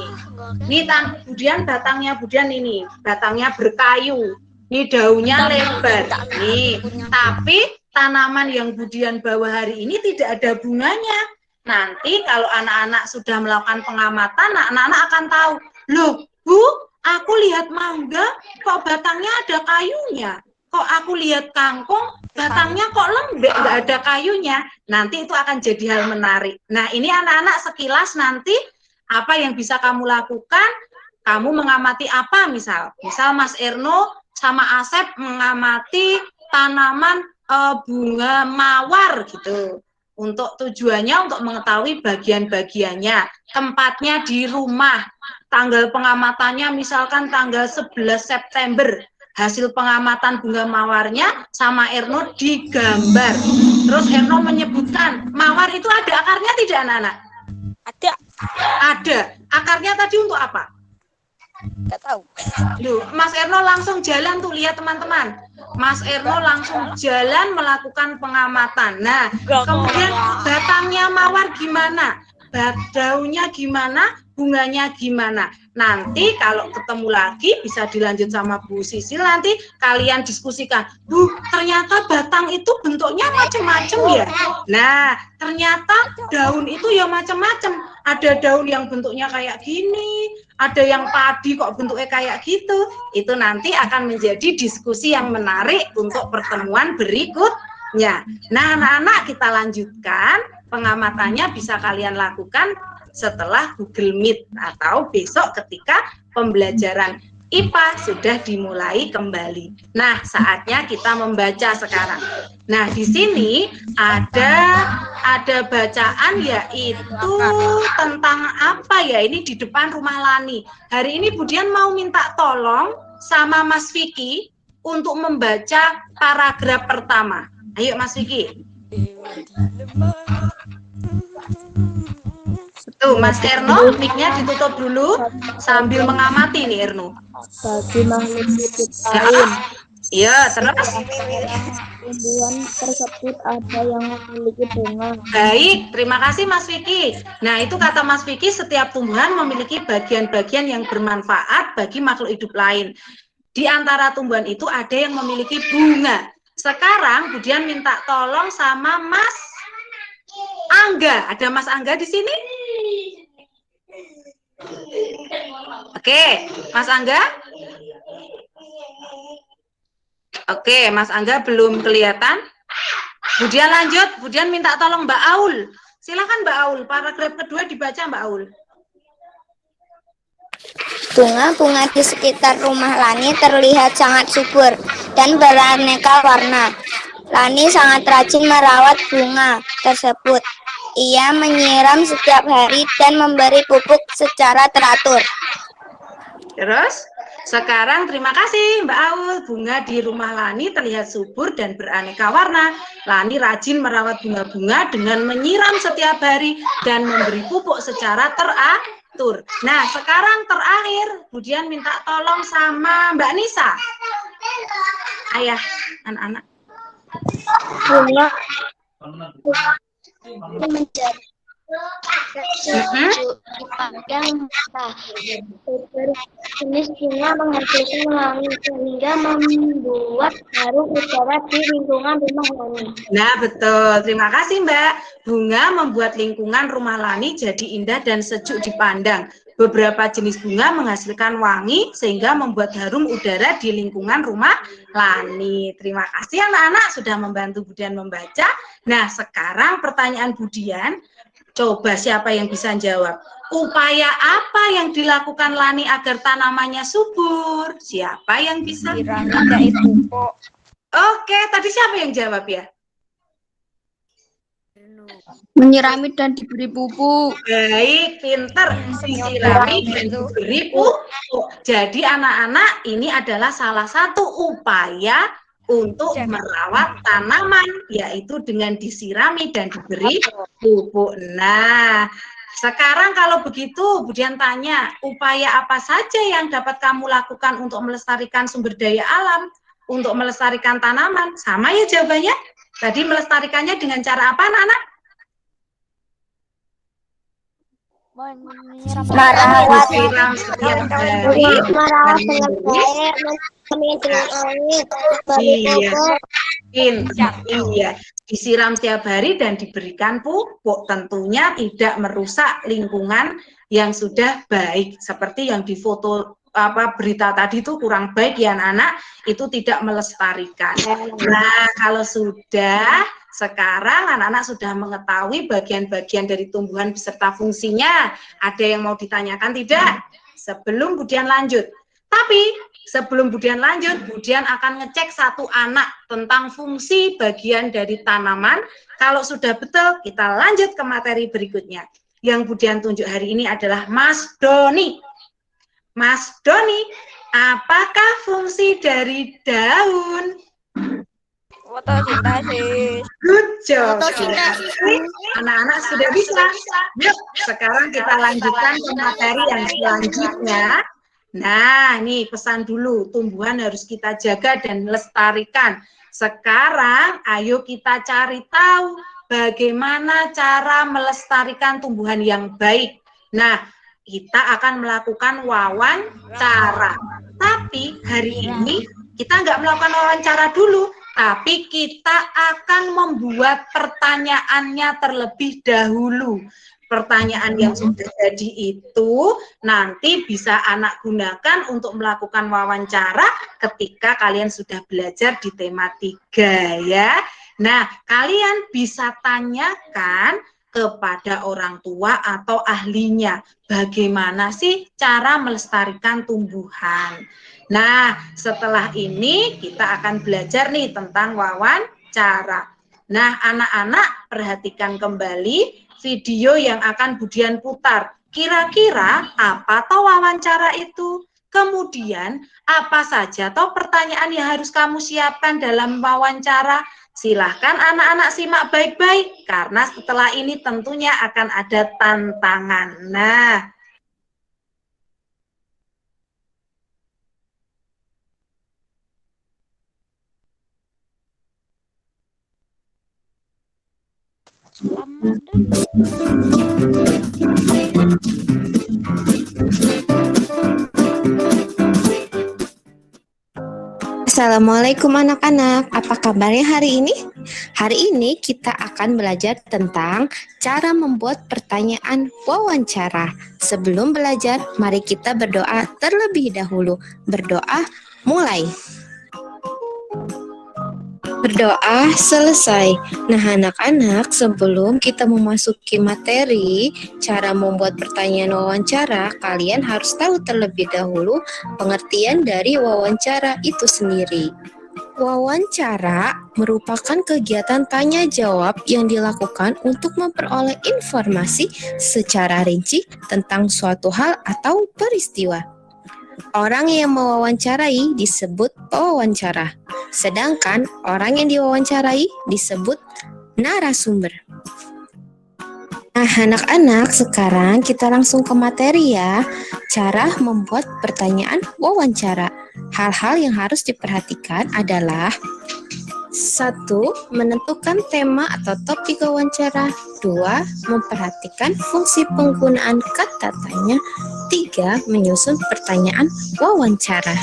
Ini Budian batangnya, Budian ini. Batangnya berkayu. Ini daunnya lebar. Nih, tapi tanaman yang Budian bawa hari ini tidak ada bunganya. Nanti kalau anak-anak sudah melakukan pengamatan, anak-anak akan tahu, loh Bu, aku lihat mangga kok batangnya ada kayunya. Kok aku lihat kangkung batangnya kok lembek, nggak ada kayunya. Nanti itu akan jadi hal menarik. Nah, ini anak-anak sekilas nanti apa yang bisa kamu lakukan, kamu mengamati apa misal Mas Erno sama Asep mengamati tanaman bunga mawar gitu. Untuk tujuannya untuk mengetahui bagian-bagiannya, tempatnya di rumah, tanggal pengamatannya misalkan tanggal 11 September, hasil pengamatan bunga mawarnya sama Erno digambar. Terus Erno menyebutkan, mawar itu ada akarnya tidak anak-anak? Ada. Ada. Akarnya tadi untuk apa? Nggak tahu. Loh, Mas Erno langsung jalan tuh, lihat teman-teman. Mas Erno langsung jalan melakukan pengamatan. Nah, kemudian batangnya mawar gimana? Daunnya gimana? Bunganya gimana? Nanti kalau ketemu lagi bisa dilanjut sama Bu Sisil, nanti kalian diskusikan. Bu, ternyata batang itu bentuknya macam-macam ya. Nah, ternyata daun itu ya macam-macam. Ada daun yang bentuknya kayak gini, ada yang padi kok bentuknya kayak gitu. Itu nanti akan menjadi diskusi yang menarik untuk pertemuan berikutnya. Nah, anak-anak, kita lanjutkan. Pengamatannya bisa kalian lakukan setelah Google Meet atau besok ketika pembelajaran IPA sudah dimulai kembali. Nah, saatnya kita membaca sekarang. Nah, di sini ada bacaan yaitu tentang apa ya? Ini di depan rumah Lani. Hari ini Budian mau minta tolong sama Mas Vicky untuk membaca paragraf pertama. Ayo Mas Vicky. Tuh, Mas Erno, mic-nya ditutup dulu sambil mengamati nih Erno. Bagi makhluk hidup lain, Iya, terus? tumbuhan tersebut ada yang memiliki bunga. Baik, terima kasih Mas Vicky. Nah, itu kata Mas Vicky, setiap tumbuhan memiliki bagian-bagian yang bermanfaat bagi makhluk hidup lain. Di antara tumbuhan itu ada yang memiliki bunga. Sekarang Budian minta tolong sama Mas Angga. Ada Mas Angga di sini? Oke, Mas Angga? Oke, Mas Angga belum kelihatan. Kemudian lanjut, kemudian minta tolong Mbak Aul. Silakan Mbak Aul, paragraf kedua dibaca Mbak Aul. Bunga-bunga di sekitar rumah Lani terlihat sangat subur dan beraneka warna. Lani sangat rajin merawat bunga tersebut. Ia menyiram setiap hari dan memberi pupuk secara teratur. Terus, sekarang terima kasih Mbak Aul. Bunga di rumah Lani terlihat subur dan beraneka warna. Lani rajin merawat bunga-bunga dengan menyiram setiap hari dan memberi pupuk secara teratur. Nah, sekarang terakhir, kemudian minta tolong sama Mbak Nisa. Ayah, anak-anak. Bunga menjadi dipandang jenis bunga menghasilkan wangi sehingga membuat harum udara di lingkungan rumah Lani. Nah, betul. Terima kasih, Mbak. Bunga membuat lingkungan rumah Lani jadi indah dan sejuk dipandang. Beberapa jenis bunga menghasilkan wangi sehingga membuat harum udara di lingkungan rumah Lani. Terima kasih anak-anak sudah membantu Budian membaca. Nah, sekarang pertanyaan Budian. Coba siapa yang bisa jawab? Upaya apa yang dilakukan Lani agar tanamannya subur? Siapa yang bisa? Piramida itu kok. Oke, tadi siapa yang jawab ya? Menyirami dan diberi pupuk. Baik, pinter. Disirami dan diberi pupuk. Jadi anak-anak ini adalah salah satu upaya untuk merawat tanaman, yaitu dengan disirami dan diberi pupuk. Nah, sekarang kalau begitu, Budian tanya, upaya apa saja yang dapat kamu lakukan untuk melestarikan sumber daya alam, untuk melestarikan tanaman? Sama ya jawabannya? Tadi melestarikannya dengan cara apa, anak-anak? Merawat Disiram setiap hari. merawat dengan baik, menyiram dengan air, beri pupuk. Iya, disiram setiap hari dan diberikan pupuk. Tentunya tidak merusak lingkungan yang sudah baik. Seperti yang di foto berita tadi itu kurang baik ya anak-anak, itu tidak melestarikan. Nah, kalau sudah sekarang anak-anak sudah mengetahui bagian-bagian dari tumbuhan beserta fungsinya. Ada yang mau ditanyakan tidak? Sebelum Budian lanjut. Tapi sebelum Budian lanjut, Budian akan ngecek satu anak tentang fungsi bagian dari tanaman. Kalau sudah betul, kita lanjut ke materi berikutnya. Yang Budian tunjuk hari ini adalah Mas Doni. Mas Doni, apakah fungsi dari daun? Fotosintesis. Good job. Anak-anak sudah bisa. Yuk, sekarang kita lanjutkan ke materi yang selanjutnya. Nah, ini pesan dulu, tumbuhan harus kita jaga dan lestarikan. Sekarang, ayo kita cari tahu bagaimana cara melestarikan tumbuhan yang baik. Nah, kita akan melakukan wawancara. Tapi hari ini kita nggak melakukan wawancara dulu, tapi kita akan membuat pertanyaannya terlebih dahulu. Pertanyaan yang sudah jadi itu nanti bisa anak gunakan untuk melakukan wawancara ketika kalian sudah belajar di tema 3 ya. Nah, kalian bisa tanyakan kepada orang tua atau ahlinya, bagaimana sih cara melestarikan tumbuhan. Nah, setelah ini kita akan belajar nih tentang wawancara. Nah, anak-anak perhatikan kembali video yang akan Budian putar. Kira-kira apa toh wawancara itu? Kemudian apa saja toh pertanyaan yang harus kamu siapkan dalam wawancara? Silahkan anak-anak simak baik-baik, karena setelah ini tentunya akan ada tantangan. Nah, Assalamualaikum anak-anak, apa kabarnya hari ini? Hari ini kita akan belajar tentang cara membuat pertanyaan wawancara. Sebelum belajar, mari kita berdoa terlebih dahulu. Berdoa mulai. Berdoa selesai. Nah, anak-anak, sebelum kita memasuki materi cara membuat pertanyaan wawancara, kalian harus tahu terlebih dahulu pengertian dari wawancara itu sendiri. Wawancara merupakan kegiatan tanya jawab yang dilakukan untuk memperoleh informasi secara rinci tentang suatu hal atau peristiwa. Orang yang mewawancarai disebut pewawancara, sedangkan orang yang diwawancarai disebut narasumber. Nah, anak-anak, sekarang kita langsung ke materi ya. Cara membuat pertanyaan wawancara. Hal-hal yang harus diperhatikan adalah 1. Menentukan tema atau topik wawancara. 2. Memperhatikan fungsi penggunaan kata tanya. 3. Menyusun pertanyaan wawancara.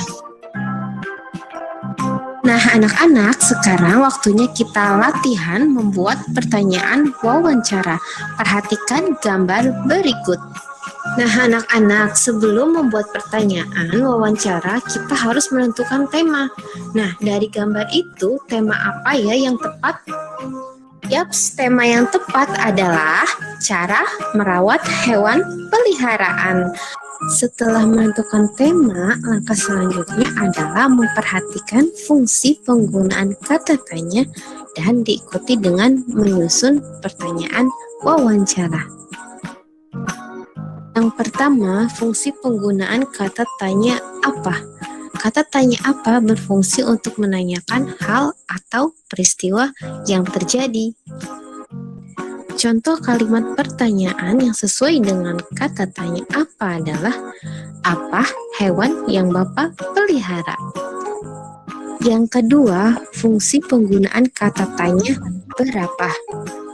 Nah, anak-anak, sekarang waktunya kita latihan membuat pertanyaan wawancara. Perhatikan gambar berikut. Nah, anak-anak, sebelum membuat pertanyaan wawancara, kita harus menentukan tema. Nah, dari gambar itu, tema apa ya yang tepat? Yaps, tema yang tepat adalah cara merawat hewan peliharaan. Setelah menentukan tema, langkah selanjutnya adalah memperhatikan fungsi penggunaan kata tanya dan diikuti dengan menyusun pertanyaan wawancara. Yang pertama, fungsi penggunaan kata tanya apa? Kata tanya apa berfungsi untuk menanyakan hal atau peristiwa yang terjadi. Contoh kalimat pertanyaan yang sesuai dengan kata tanya apa adalah, apa hewan yang Bapak pelihara? Yang kedua, fungsi penggunaan kata tanya berapa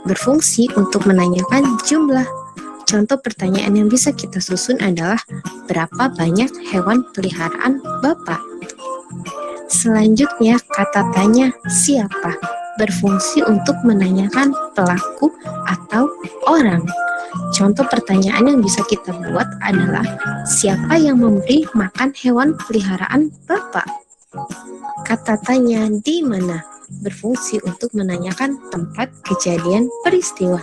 berfungsi untuk menanyakan jumlah. Contoh pertanyaan yang bisa kita susun adalah, berapa banyak hewan peliharaan Bapak? Selanjutnya, kata tanya siapa berfungsi untuk menanyakan pelaku atau orang. Contoh pertanyaan yang bisa kita buat adalah, siapa yang memberi makan hewan peliharaan Bapak? Kata tanya di mana berfungsi untuk menanyakan tempat kejadian peristiwa.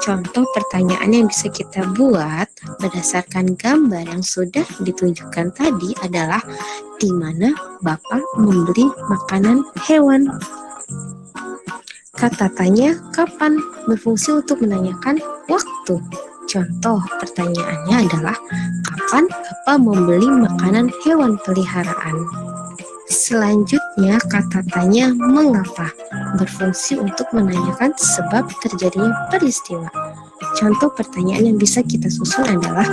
Contoh pertanyaan yang bisa kita buat berdasarkan gambar yang sudah ditunjukkan tadi adalah, di mana Bapak membeli makanan hewan? Kata tanya kapan berfungsi untuk menanyakan waktu. Contoh pertanyaannya adalah, kapan Bapak membeli makanan hewan peliharaan? Selanjutnya, kata tanya mengapa berfungsi untuk menanyakan sebab terjadinya peristiwa. Contoh pertanyaan yang bisa kita susun adalah,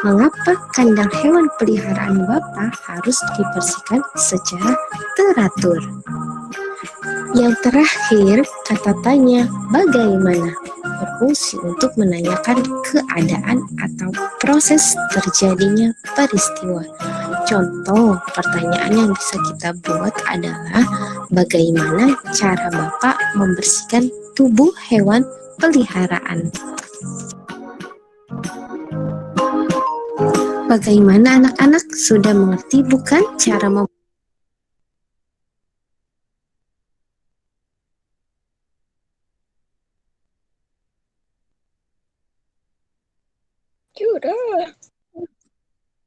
mengapa kandang hewan peliharaan Bapak harus dibersihkan secara teratur? Yang terakhir, kata tanya bagaimana berfungsi untuk menanyakan keadaan atau proses terjadinya peristiwa. Contoh pertanyaan yang bisa kita buat adalah, bagaimana cara Bapak membersihkan tubuh hewan peliharaan? Bagaimana anak-anak, sudah mengerti bukan cara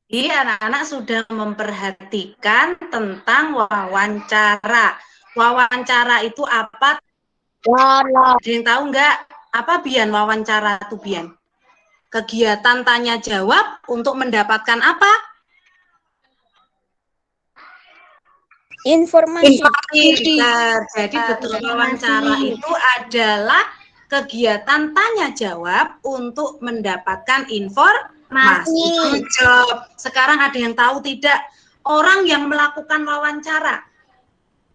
Jadi anak-anak sudah memperhatikan tentang wawancara. Wawancara itu apa? Ada yang tahu nggak? Apa Bian wawancara itu Bian? Kegiatan tanya jawab untuk mendapatkan apa? Informasi. Benar. Jadi betul, wawancara itu adalah kegiatan tanya jawab untuk mendapatkan informasi. Good job. Sekarang ada yang tahu tidak orang yang melakukan wawancara?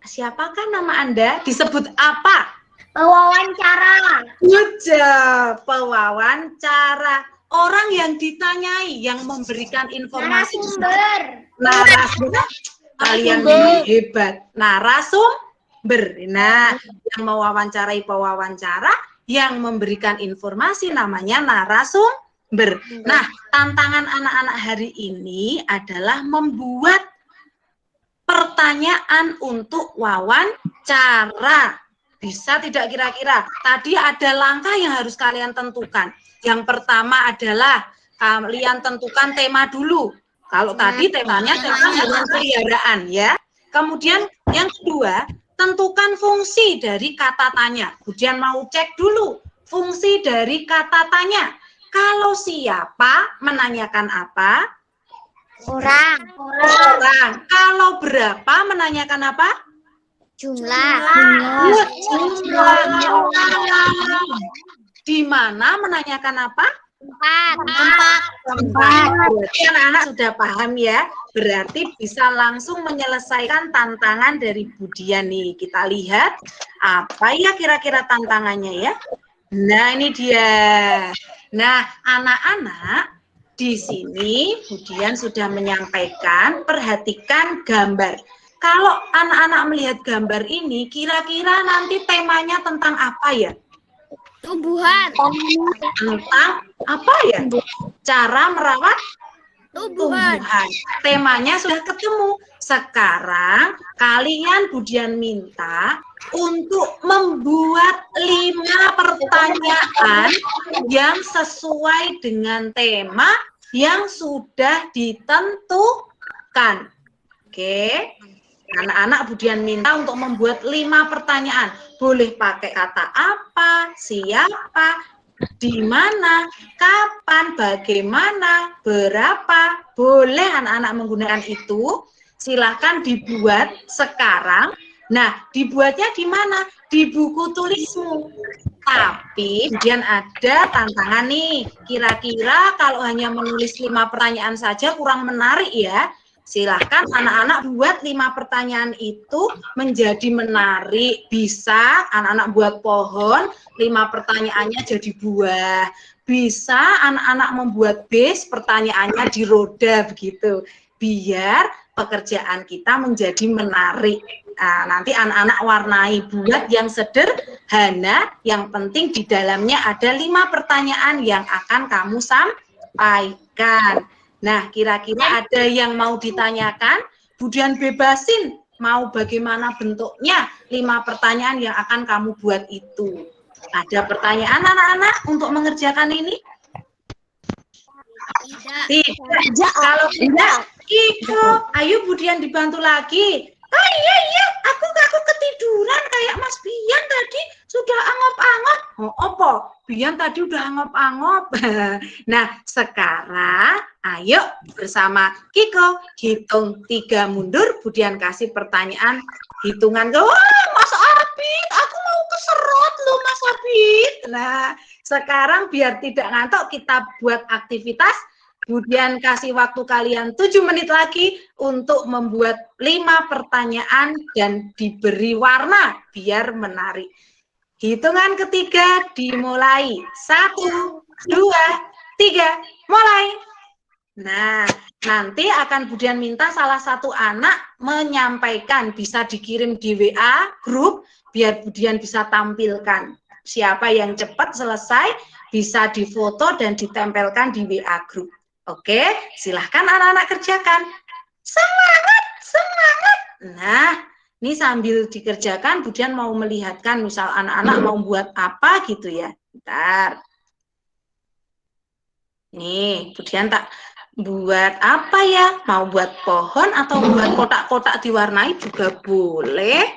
Siapakah nama Anda? Disebut apa? Pewawancara. Good job. Pewawancara. Orang yang ditanyai, yang memberikan informasi. Narasumber. Narasumber. Kalian ini hebat. Narasumber. Nah, yang mewawancarai pewawancara, yang memberikan informasi namanya narasumber. Nah, tantangan anak-anak hari ini adalah membuat pertanyaan untuk wawancara. Bisa tidak kira-kira? Tadi ada langkah yang harus kalian tentukan. Yang pertama adalah kalian tentukan tema dulu. Kalau tadi temanya tentang hewan peliharaan ya. Kemudian yang kedua, tentukan fungsi dari kata tanya. Kemudian mau cek dulu fungsi dari kata tanya. Kalau siapa menanyakan apa? Orang. Kalau berapa menanyakan apa? Jumlah. Jumlah. Di mana menanyakan apa? Tempat. Berarti anak-anak sudah paham ya. Berarti bisa langsung menyelesaikan tantangan dari Budian nih. Kita lihat apa ya kira-kira tantangannya ya. Nah, ini dia. Nah, anak-anak di sini Budian sudah menyampaikan, perhatikan gambar. Kalau anak-anak melihat gambar ini, kira-kira nanti temanya tentang apa ya? Tumbuhan. Tentang apa ya? Cara merawat Tumbuhan. Temanya sudah ketemu. Sekarang kalian Budian minta untuk membuat 5 pertanyaan yang sesuai dengan tema yang sudah ditentukan. Oke. Anak-anak Budian minta untuk membuat 5 pertanyaan. Boleh pakai kata apa, siapa, di mana, kapan, bagaimana, berapa. Boleh anak-anak menggunakan itu. Silahkan dibuat sekarang. Nah, dibuatnya di mana? Di buku tulismu. Tapi kemudian ada tantangan nih. Kira-kira kalau hanya menulis 5 pertanyaan saja kurang menarik ya. Silahkan anak-anak buat 5 pertanyaan itu menjadi menarik. Bisa anak-anak buat pohon, 5 pertanyaannya jadi buah. Bisa anak-anak membuat base, pertanyaannya di roda begitu. Biar pekerjaan kita menjadi menarik. Nah, nanti anak-anak warnai, buat yang sederhana, yang penting di dalamnya ada 5 pertanyaan yang akan kamu sampaikan. Nah, kira-kira ada yang mau ditanyakan? Budian bebasin, mau bagaimana bentuknya 5 pertanyaan yang akan kamu buat itu. Ada pertanyaan anak-anak untuk mengerjakan ini? Tidak. Kalau tidak, Iko, ayo Budian dibantu lagi. Oh iya, aku ketiduran kayak Mas Bian tadi sudah angop-angop. Oh, apa? Bian tadi udah angop-angop. Nah, sekarang ayo bersama Kiko hitung 3 mundur. Budian kasih pertanyaan hitungan. Oh, Mas Abid, aku mau keserot loh Mas Abid. Nah, sekarang biar tidak ngantuk kita buat aktivitas. Budian kasih waktu kalian 7 menit lagi untuk membuat 5 pertanyaan dan diberi warna biar menarik. Hitungan ketiga dimulai. 1, 2, 3, mulai. Nah, nanti akan Budian minta salah satu anak menyampaikan, bisa dikirim di WA grup biar Budian bisa tampilkan. Siapa yang cepat selesai bisa difoto dan ditempelkan di WA grup. Oke, silahkan anak-anak kerjakan. Semangat, semangat. Nah, ini sambil dikerjakan, Budian mau melihatkan, misal anak-anak mau buat apa gitu ya. Bentar. Nih, Budian tak buat apa ya? Mau buat pohon atau buat kotak-kotak diwarnai juga boleh.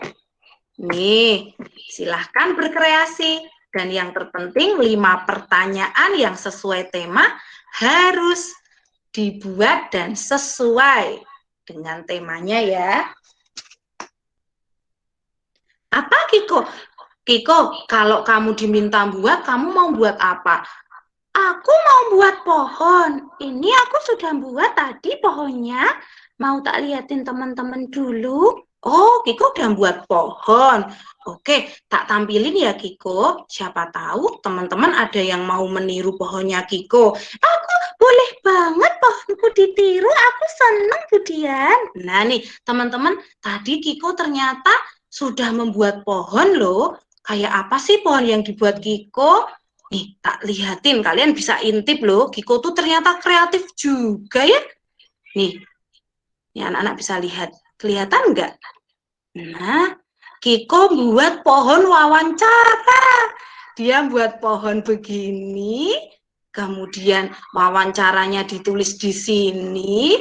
Nih, silahkan berkreasi. Dan yang terpenting 5 pertanyaan yang sesuai tema harus dibuat dan sesuai dengan temanya ya. Apa Kiko? Kiko, kalau kamu diminta buat, kamu mau buat apa? Aku mau buat pohon. Ini aku sudah buat tadi pohonnya. Mau tak liatin teman-teman dulu. Oh, Kiko udah buat pohon. Oke, tak tampilin ya Kiko. Siapa tahu teman-teman ada yang mau meniru pohonnya Kiko. Aku boleh banget pohonku ditiru. Aku seneng Budian. Nah nih teman-teman, tadi Kiko ternyata sudah membuat pohon loh. Kayak apa sih pohon yang dibuat Kiko? Nih, tak lihatin. Kalian bisa intip loh. Kiko tuh ternyata kreatif juga ya. Nih, anak-anak bisa lihat. Kelihatan nggak? Nah, Kiko buat pohon wawancara. Dia buat pohon begini, kemudian wawancaranya ditulis di sini.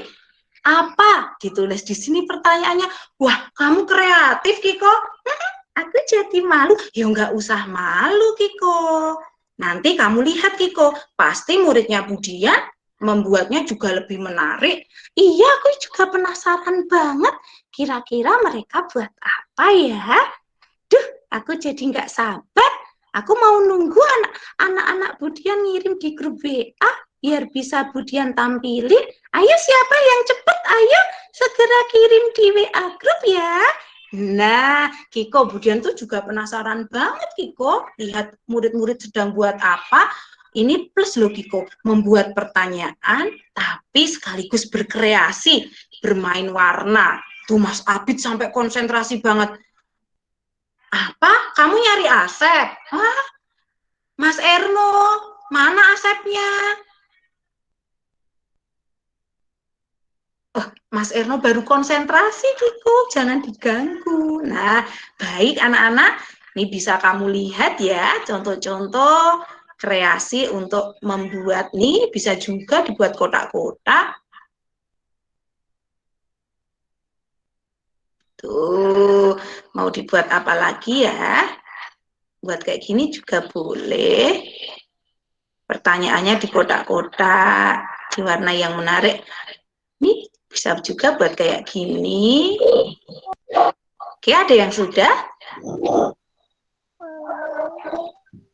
Apa? Ditulis di sini pertanyaannya. Wah, kamu kreatif, Kiko. Aku jadi malu. Ya nggak usah malu, Kiko. Nanti kamu lihat, Kiko. Pasti muridnya Budian membuatnya juga lebih menarik. Iya, aku juga penasaran banget. Kira-kira mereka buat apa ya? Duh, aku jadi nggak sabar. Aku mau nunggu anak-anak Budian ngirim di grup WA biar bisa Budian tampilin. Ayo siapa yang cepet? Ayo segera kirim di WA grup ya. Nah, Kiko Budian tuh juga penasaran banget, Kiko. Lihat murid-murid sedang buat apa. Ini plus loh, Kiko. Membuat pertanyaan, tapi sekaligus berkreasi, bermain warna. Tuh Mas Abid sampai konsentrasi banget. Apa? Kamu nyari Asep? Hah? Mas Erno, mana Asepnya? Oh, Mas Erno baru konsentrasi, Kiko. Jangan diganggu. Nah, baik anak-anak. Ini bisa kamu lihat ya, contoh-contoh kreasi untuk membuat nih. Bisa juga dibuat kotak-kotak. Tuh, mau dibuat apa lagi ya? Buat kayak gini juga boleh. Pertanyaannya di kotak-kotak, di warna yang menarik. Nih, bisa juga buat kayak gini. Oke, ada yang sudah?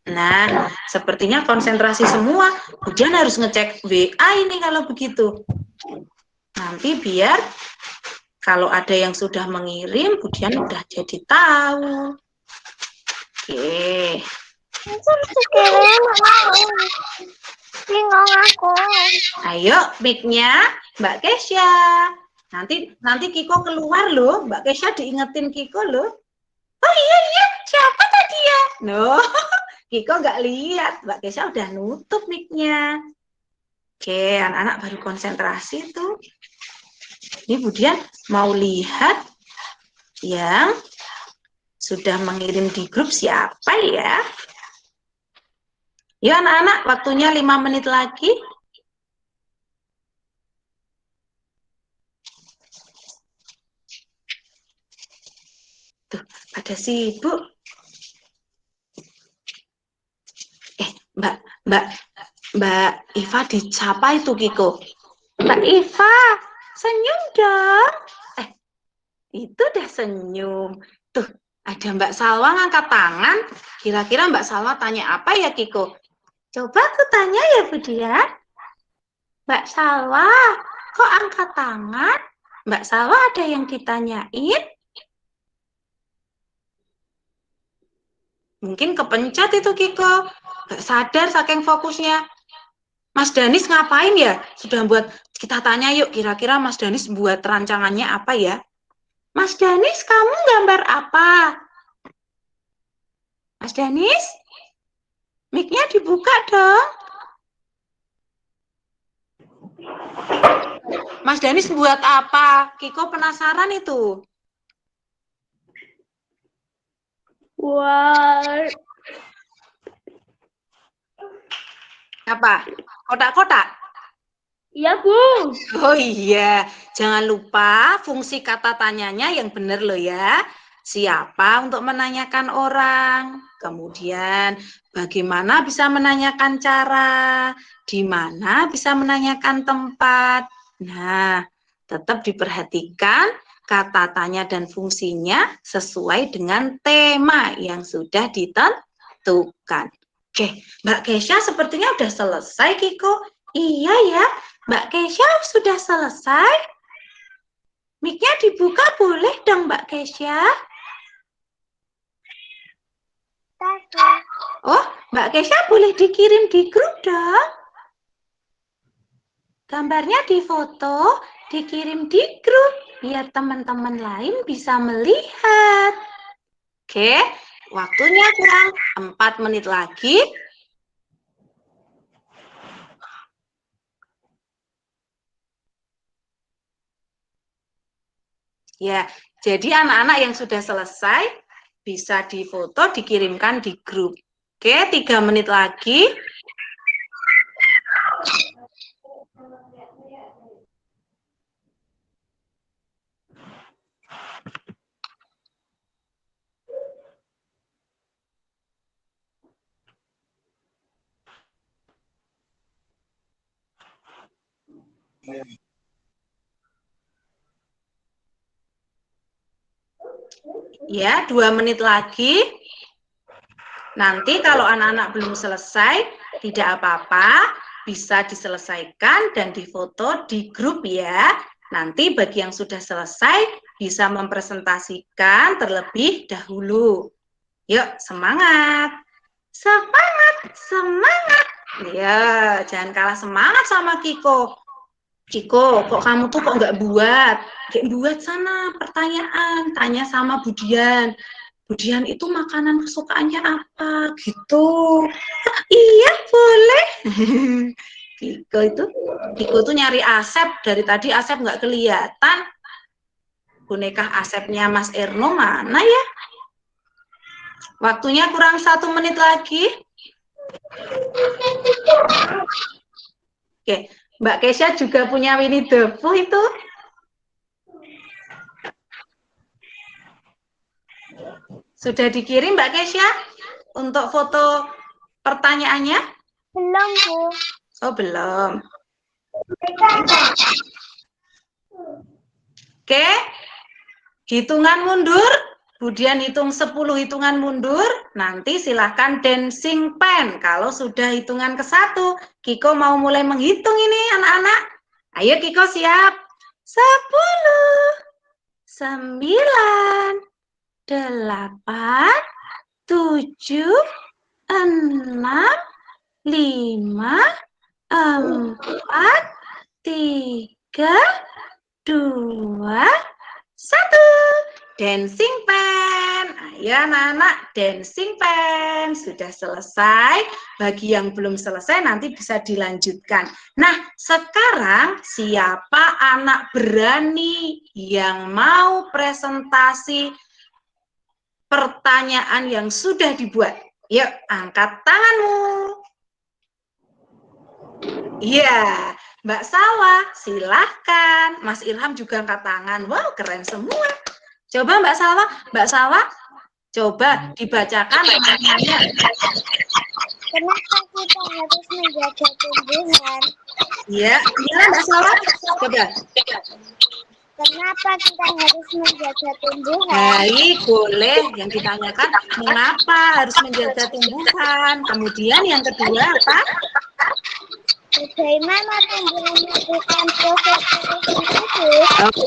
Nah, sepertinya konsentrasi semua. Kemudian harus ngecek WA ini kalau begitu. Nanti biar kalau ada yang sudah mengirim, Budian udah jadi tahu. Oke. Bingung aku. Ayo, mic-nya Mbak Kesya. Nanti Kiko keluar loh. Mbak Kesya diingetin Kiko loh. Oh iya, siapa tadi ya? No, Kiko nggak lihat. Mbak Kesya udah nutup mic-nya. Oke, anak-anak baru konsentrasi tuh. Ini Budian mau lihat yang sudah mengirim di grup siapa ya? Yuk anak-anak, waktunya 5 menit lagi. Tuh, pada sibuk. Mbak Iva dicapa itu, Kiko. Mbak Iva, senyum dong. Itu udah senyum. Tuh, ada Mbak Salwa ngangkat tangan. Kira-kira Mbak Salwa tanya apa ya, Kiko? Coba aku tanya ya, Budian. Mbak Salwa, kok angkat tangan? Mbak Salwa ada yang ditanyain? Mungkin kepencet itu, Kiko. Gak sadar saking fokusnya. Mas Danis ngapain ya? Sudah buat, kita tanya yuk, kira-kira Mas Danis buat rancangannya apa ya? Mas Danis, kamu gambar apa? Mas Danis? Mic-nya dibuka dong. Mas Danis buat apa? Kiko penasaran itu. Buat Apa? Kotak-kotak? iya, Bu. Oh iya, jangan lupa fungsi kata tanyanya yang benar loh ya. Siapa untuk menanyakan orang? Kemudian bagaimana bisa menanyakan cara? Di mana bisa menanyakan tempat? Nah, tetap diperhatikan kata tanya dan fungsinya sesuai dengan tema yang sudah ditentukan. Oke, Mbak Kesya sepertinya udah selesai, Kiko. Iya ya, Mbak Kesya sudah selesai. Mic-nya dibuka boleh dong, Mbak Kesya? Oh, Mbak Kesya boleh dikirim di grup dong. Gambarnya difoto, dikirim di grup, biar teman-teman lain bisa melihat. Oke, waktunya kurang 4 menit lagi. Ya, jadi anak-anak yang sudah selesai bisa difoto, dikirimkan di grup. Oke, 3 menit lagi. Ya, 2 menit lagi. Nanti kalau anak-anak belum selesai, tidak apa-apa, bisa diselesaikan dan difoto di grup ya. Nanti bagi yang sudah selesai, bisa mempresentasikan terlebih dahulu. Yuk, semangat! Semangat! Semangat! Ya, jangan kalah semangat sama Kiko. Kiko, kok kamu tuh kok nggak buat? Kayak buat sana pertanyaan, tanya sama Budian. Budian itu makanan kesukaannya apa? Gitu. Iya, boleh. Kiko tuh nyari Asep. Dari tadi Asep nggak kelihatan. Boneka Asepnya Mas Erno mana ya? Waktunya kurang 1 menit lagi. Oke, Mbak Kesha juga punya Winnie the Pooh itu. Sudah dikirim Mbak Kesha untuk foto pertanyaannya? Belum, Bu. Oh, belum. Oke, hitungan mundur. Kemudian hitung 10 hitungan mundur, nanti silahkan dancing pen. Kalau sudah hitungan ke 1, Kiko mau mulai menghitung ini anak-anak. Ayo Kiko siap. 10, 9, 8, 7, 6, 5, 4, 3, 2, 1. Dancing pen. Ayo anak-anak, dancing pen. Sudah selesai. Bagi yang belum selesai nanti bisa dilanjutkan. Nah, sekarang siapa anak berani yang mau presentasi pertanyaan yang sudah dibuat? Yuk, angkat tanganmu. Iya, Mbak Salwa, silahkan. Mas Ilham juga angkat tangan. Wow, keren semua. Coba Mbak Salwa, coba dibacakan pertanyaannya. Kenapa kita harus menjaga tumbuhan? Iya, gimana Mbak Salwa? Coba. Kenapa kita harus menjaga tumbuhan? Baik, boleh. Yang ditanyakan, mengapa harus menjaga tumbuhan? Kemudian yang kedua apa? Bagaimana tumbuhan melakukan proses fotosintesis? Oke,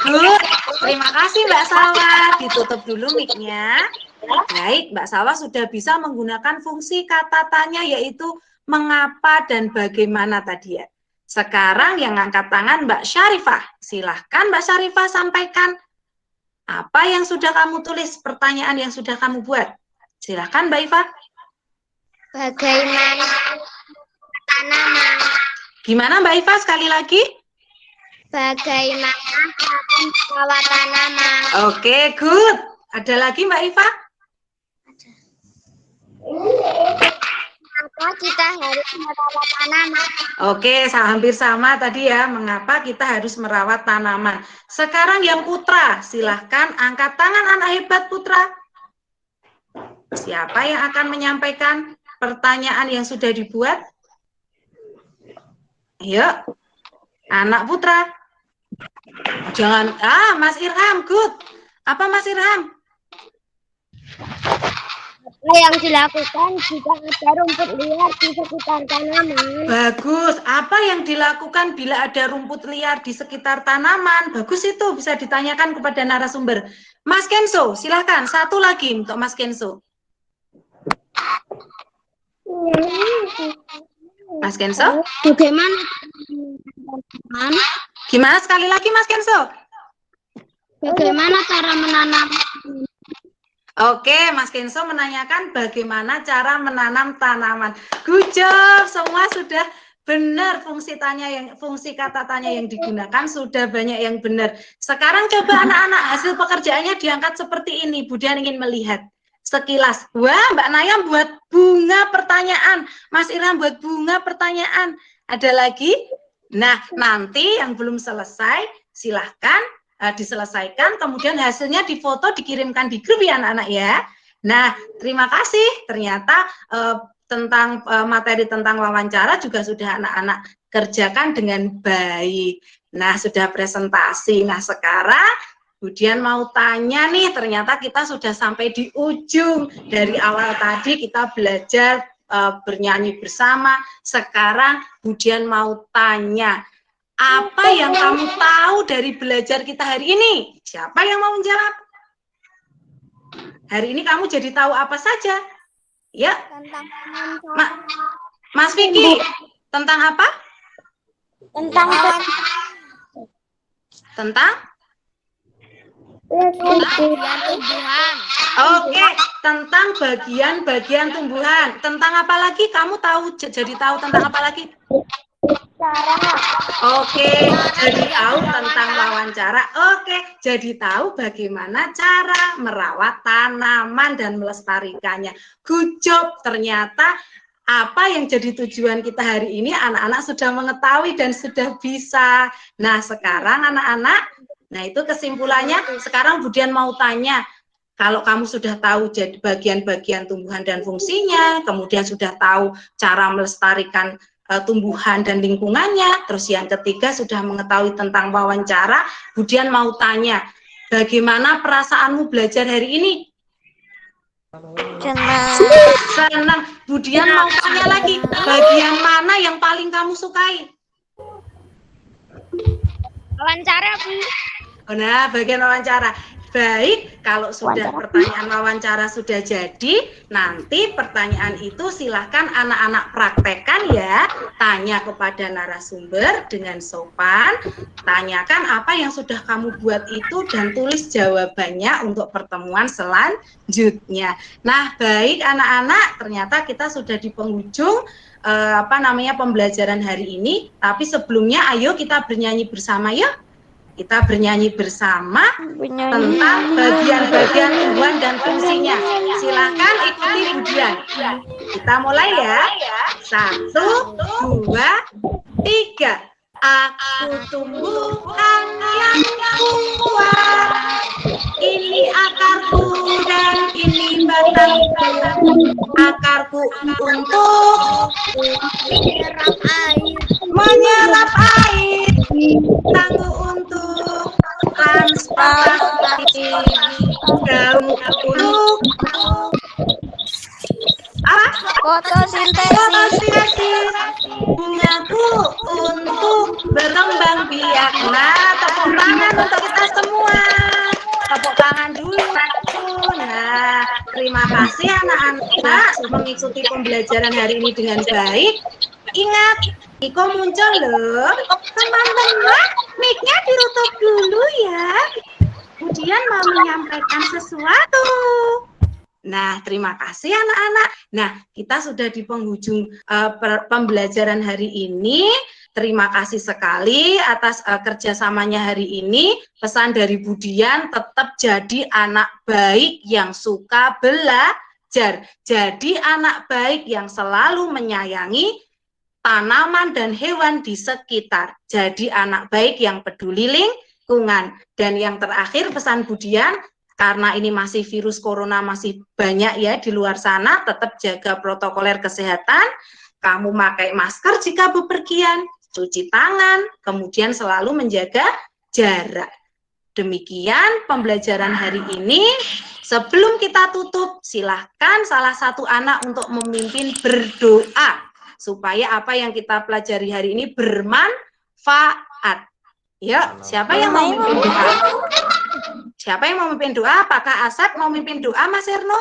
good. Terima kasih Mbak Salwa. Ditutup dulu mic-nya. Baik, Mbak Salwa sudah bisa menggunakan fungsi kata tanya yaitu mengapa dan bagaimana tadi ya. Sekarang yang angkat tangan Mbak Syarifah. Silahkan Mbak Syarifah sampaikan apa yang sudah kamu tulis, pertanyaan yang sudah kamu buat. Silahkan Mbak Iva. Bagaimana tanaman? Gimana Mbak Iva sekali lagi? Bagaimana cara merawat tanaman? Oke, good. Ada lagi Mbak Iva? Mengapa kita harus merawat tanaman? Oke, hampir sama tadi ya. Mengapa kita harus merawat tanaman? Sekarang yang Putra, silahkan angkat tangan anak hebat Putra. Siapa yang akan menyampaikan pertanyaan yang sudah dibuat? Ayo, anak Putra. Jangan, Mas Irham, good. Apa Mas Irham? Apa yang dilakukan jika ada rumput liar di sekitar tanaman? Bagus. Apa yang dilakukan bila ada rumput liar di sekitar tanaman? Bagus itu, bisa ditanyakan kepada narasumber. Mas Kenso, silahkan. Satu lagi untuk Mas Kenso. Mas Kenso? Bagaimana? Gimana sekali lagi Mas Kenso? Bagaimana cara menanam? Oke, Mas Kenso menanyakan bagaimana cara menanam tanaman. Good job, semua sudah benar fungsi kata tanya yang digunakan sudah banyak yang benar. Sekarang coba anak-anak hasil pekerjaannya diangkat seperti ini. Budian ingin melihat sekilas. Wah, Mbak Naya buat bunga pertanyaan, Mas Iram buat bunga pertanyaan. Ada lagi? Nah, nanti yang belum selesai silahkan diselesaikan, kemudian hasilnya difoto, dikirimkan di grup ya anak-anak ya. Nah, terima kasih. Ternyata tentang materi tentang wawancara juga sudah anak-anak kerjakan dengan baik. Nah, sudah presentasi. Nah, sekarang Budian mau tanya nih, ternyata kita sudah sampai di ujung. Dari awal tadi kita belajar bernyanyi bersama. Sekarang Budian mau tanya, apa yang kamu tahu dari belajar kita hari ini? Siapa yang mau menjawab? Hari ini kamu jadi tahu apa saja? Ya, Mas Vicky, tentang apa? Tentang tumbuhan. Oke, tentang bagian-bagian tumbuhan. Tentang apa lagi? Kamu tahu jadi tahu tentang apa lagi? Oke, jadi tahu tentang wawancara. Oke, jadi tahu bagaimana cara merawat tanaman dan melestarikannya. Good job, ternyata apa yang jadi tujuan kita hari ini anak-anak sudah mengetahui dan sudah bisa. Nah, sekarang anak-anak, nah itu kesimpulannya. Sekarang Budian mau tanya, kalau kamu sudah tahu jadi bagian-bagian tumbuhan dan fungsinya, kemudian sudah tahu cara melestarikan tumbuhan dan lingkungannya, terus yang ketiga sudah mengetahui tentang wawancara, Budian mau tanya, bagaimana perasaanmu belajar hari ini? Senang. Budian mau tanya lagi, bagian mana yang paling kamu sukai? Wawancara, Bu. Nah, bagian wawancara. Baik, kalau sudah pertanyaan wawancara sudah jadi, nanti pertanyaan itu silahkan anak-anak praktekkan ya. Tanya kepada narasumber dengan sopan, tanyakan apa yang sudah kamu buat itu dan tulis jawabannya untuk pertemuan selanjutnya. Nah, baik anak-anak, ternyata kita sudah di penghujung pembelajaran hari ini. Tapi sebelumnya ayo kita bernyanyi bersama ya. Kita bernyanyi bersama tentang bagian-bagian tumbuhan dan fungsinya. Silakan ikuti Budian. Kita mulai ya. 1, 2, 3. Aku tumbuhan yang kuat. Ini akarku dan ini batangku. Akarku untuk menyerap air. Batangku untuk transportasi. Daunku untuk fotosintesis. Bungaku untuk berkembang biak. Nah, tepuk tangan untuk kita semua. Tepuk tangan dulu. Nah, terima kasih anak-anak mengikuti pembelajaran hari ini dengan baik. Ingat, Iko muncul loh. Teman-teman, mic-nya ditutup dulu ya. Kemudian mau menyampaikan sesuatu. Nah, terima kasih anak-anak. Nah, kita sudah di penghujung pembelajaran hari ini. Terima kasih sekali atas kerjasamanya hari ini. Pesan dari Budian, tetap jadi anak baik yang suka belajar. Jadi anak baik yang selalu menyayangi tanaman dan hewan di sekitar. Jadi anak baik yang peduli lingkungan. Dan yang terakhir pesan Budian, karena ini masih virus corona masih banyak ya di luar sana, tetap jaga protokoler kesehatan, kamu pakai masker jika bepergian, cuci tangan, kemudian selalu menjaga jarak. Demikian pembelajaran hari ini. Sebelum kita tutup, silahkan salah satu anak untuk memimpin berdoa, supaya apa yang kita pelajari hari ini bermanfaat. Yuk, siapa yang mau memimpin doa? Siapa yang mau memimpin doa? Apakah Asep mau memimpin doa, Mas Erno?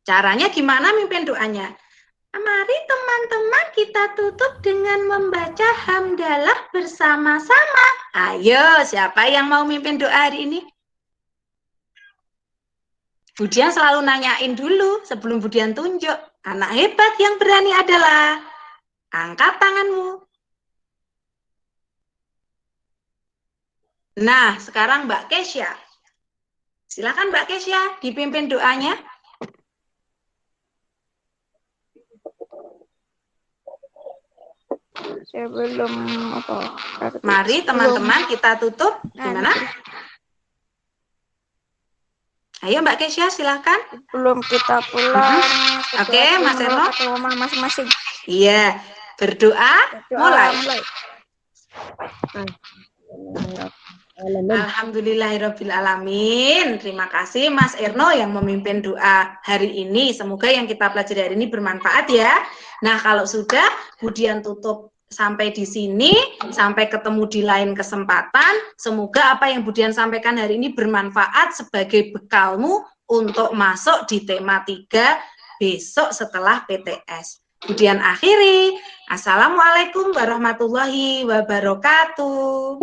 Caranya gimana memimpin doanya? Mari teman-teman kita tutup dengan membaca hamdalah bersama-sama. Ayo, siapa yang mau memimpin doa hari ini? Budian selalu nanyain dulu sebelum Budian tunjuk. Anak hebat yang berani adalah angkat tanganmu. Nah, sekarang Mbak Kesya. Silakan Mbak Kesya dipimpin doanya. Sebelum apa? Mari teman-teman kita tutup. Gimana? Ayo Mbak Kesya silakan. Belum kita pulang. Oke, Mas Eno. Ke rumah masing-masing. Iya, berdoa mulai. Alhamdulillahirrabbilalamin. Terima kasih Mas Erno yang memimpin doa hari ini. Semoga yang kita pelajari hari ini bermanfaat ya. Nah, kalau sudah, Budian tutup sampai di sini. Sampai ketemu di lain kesempatan. Semoga apa yang Budian sampaikan hari ini bermanfaat sebagai bekalmu untuk masuk di tema 3 besok setelah PTS. Budian akhiri. Assalamualaikum warahmatullahi wabarakatuh.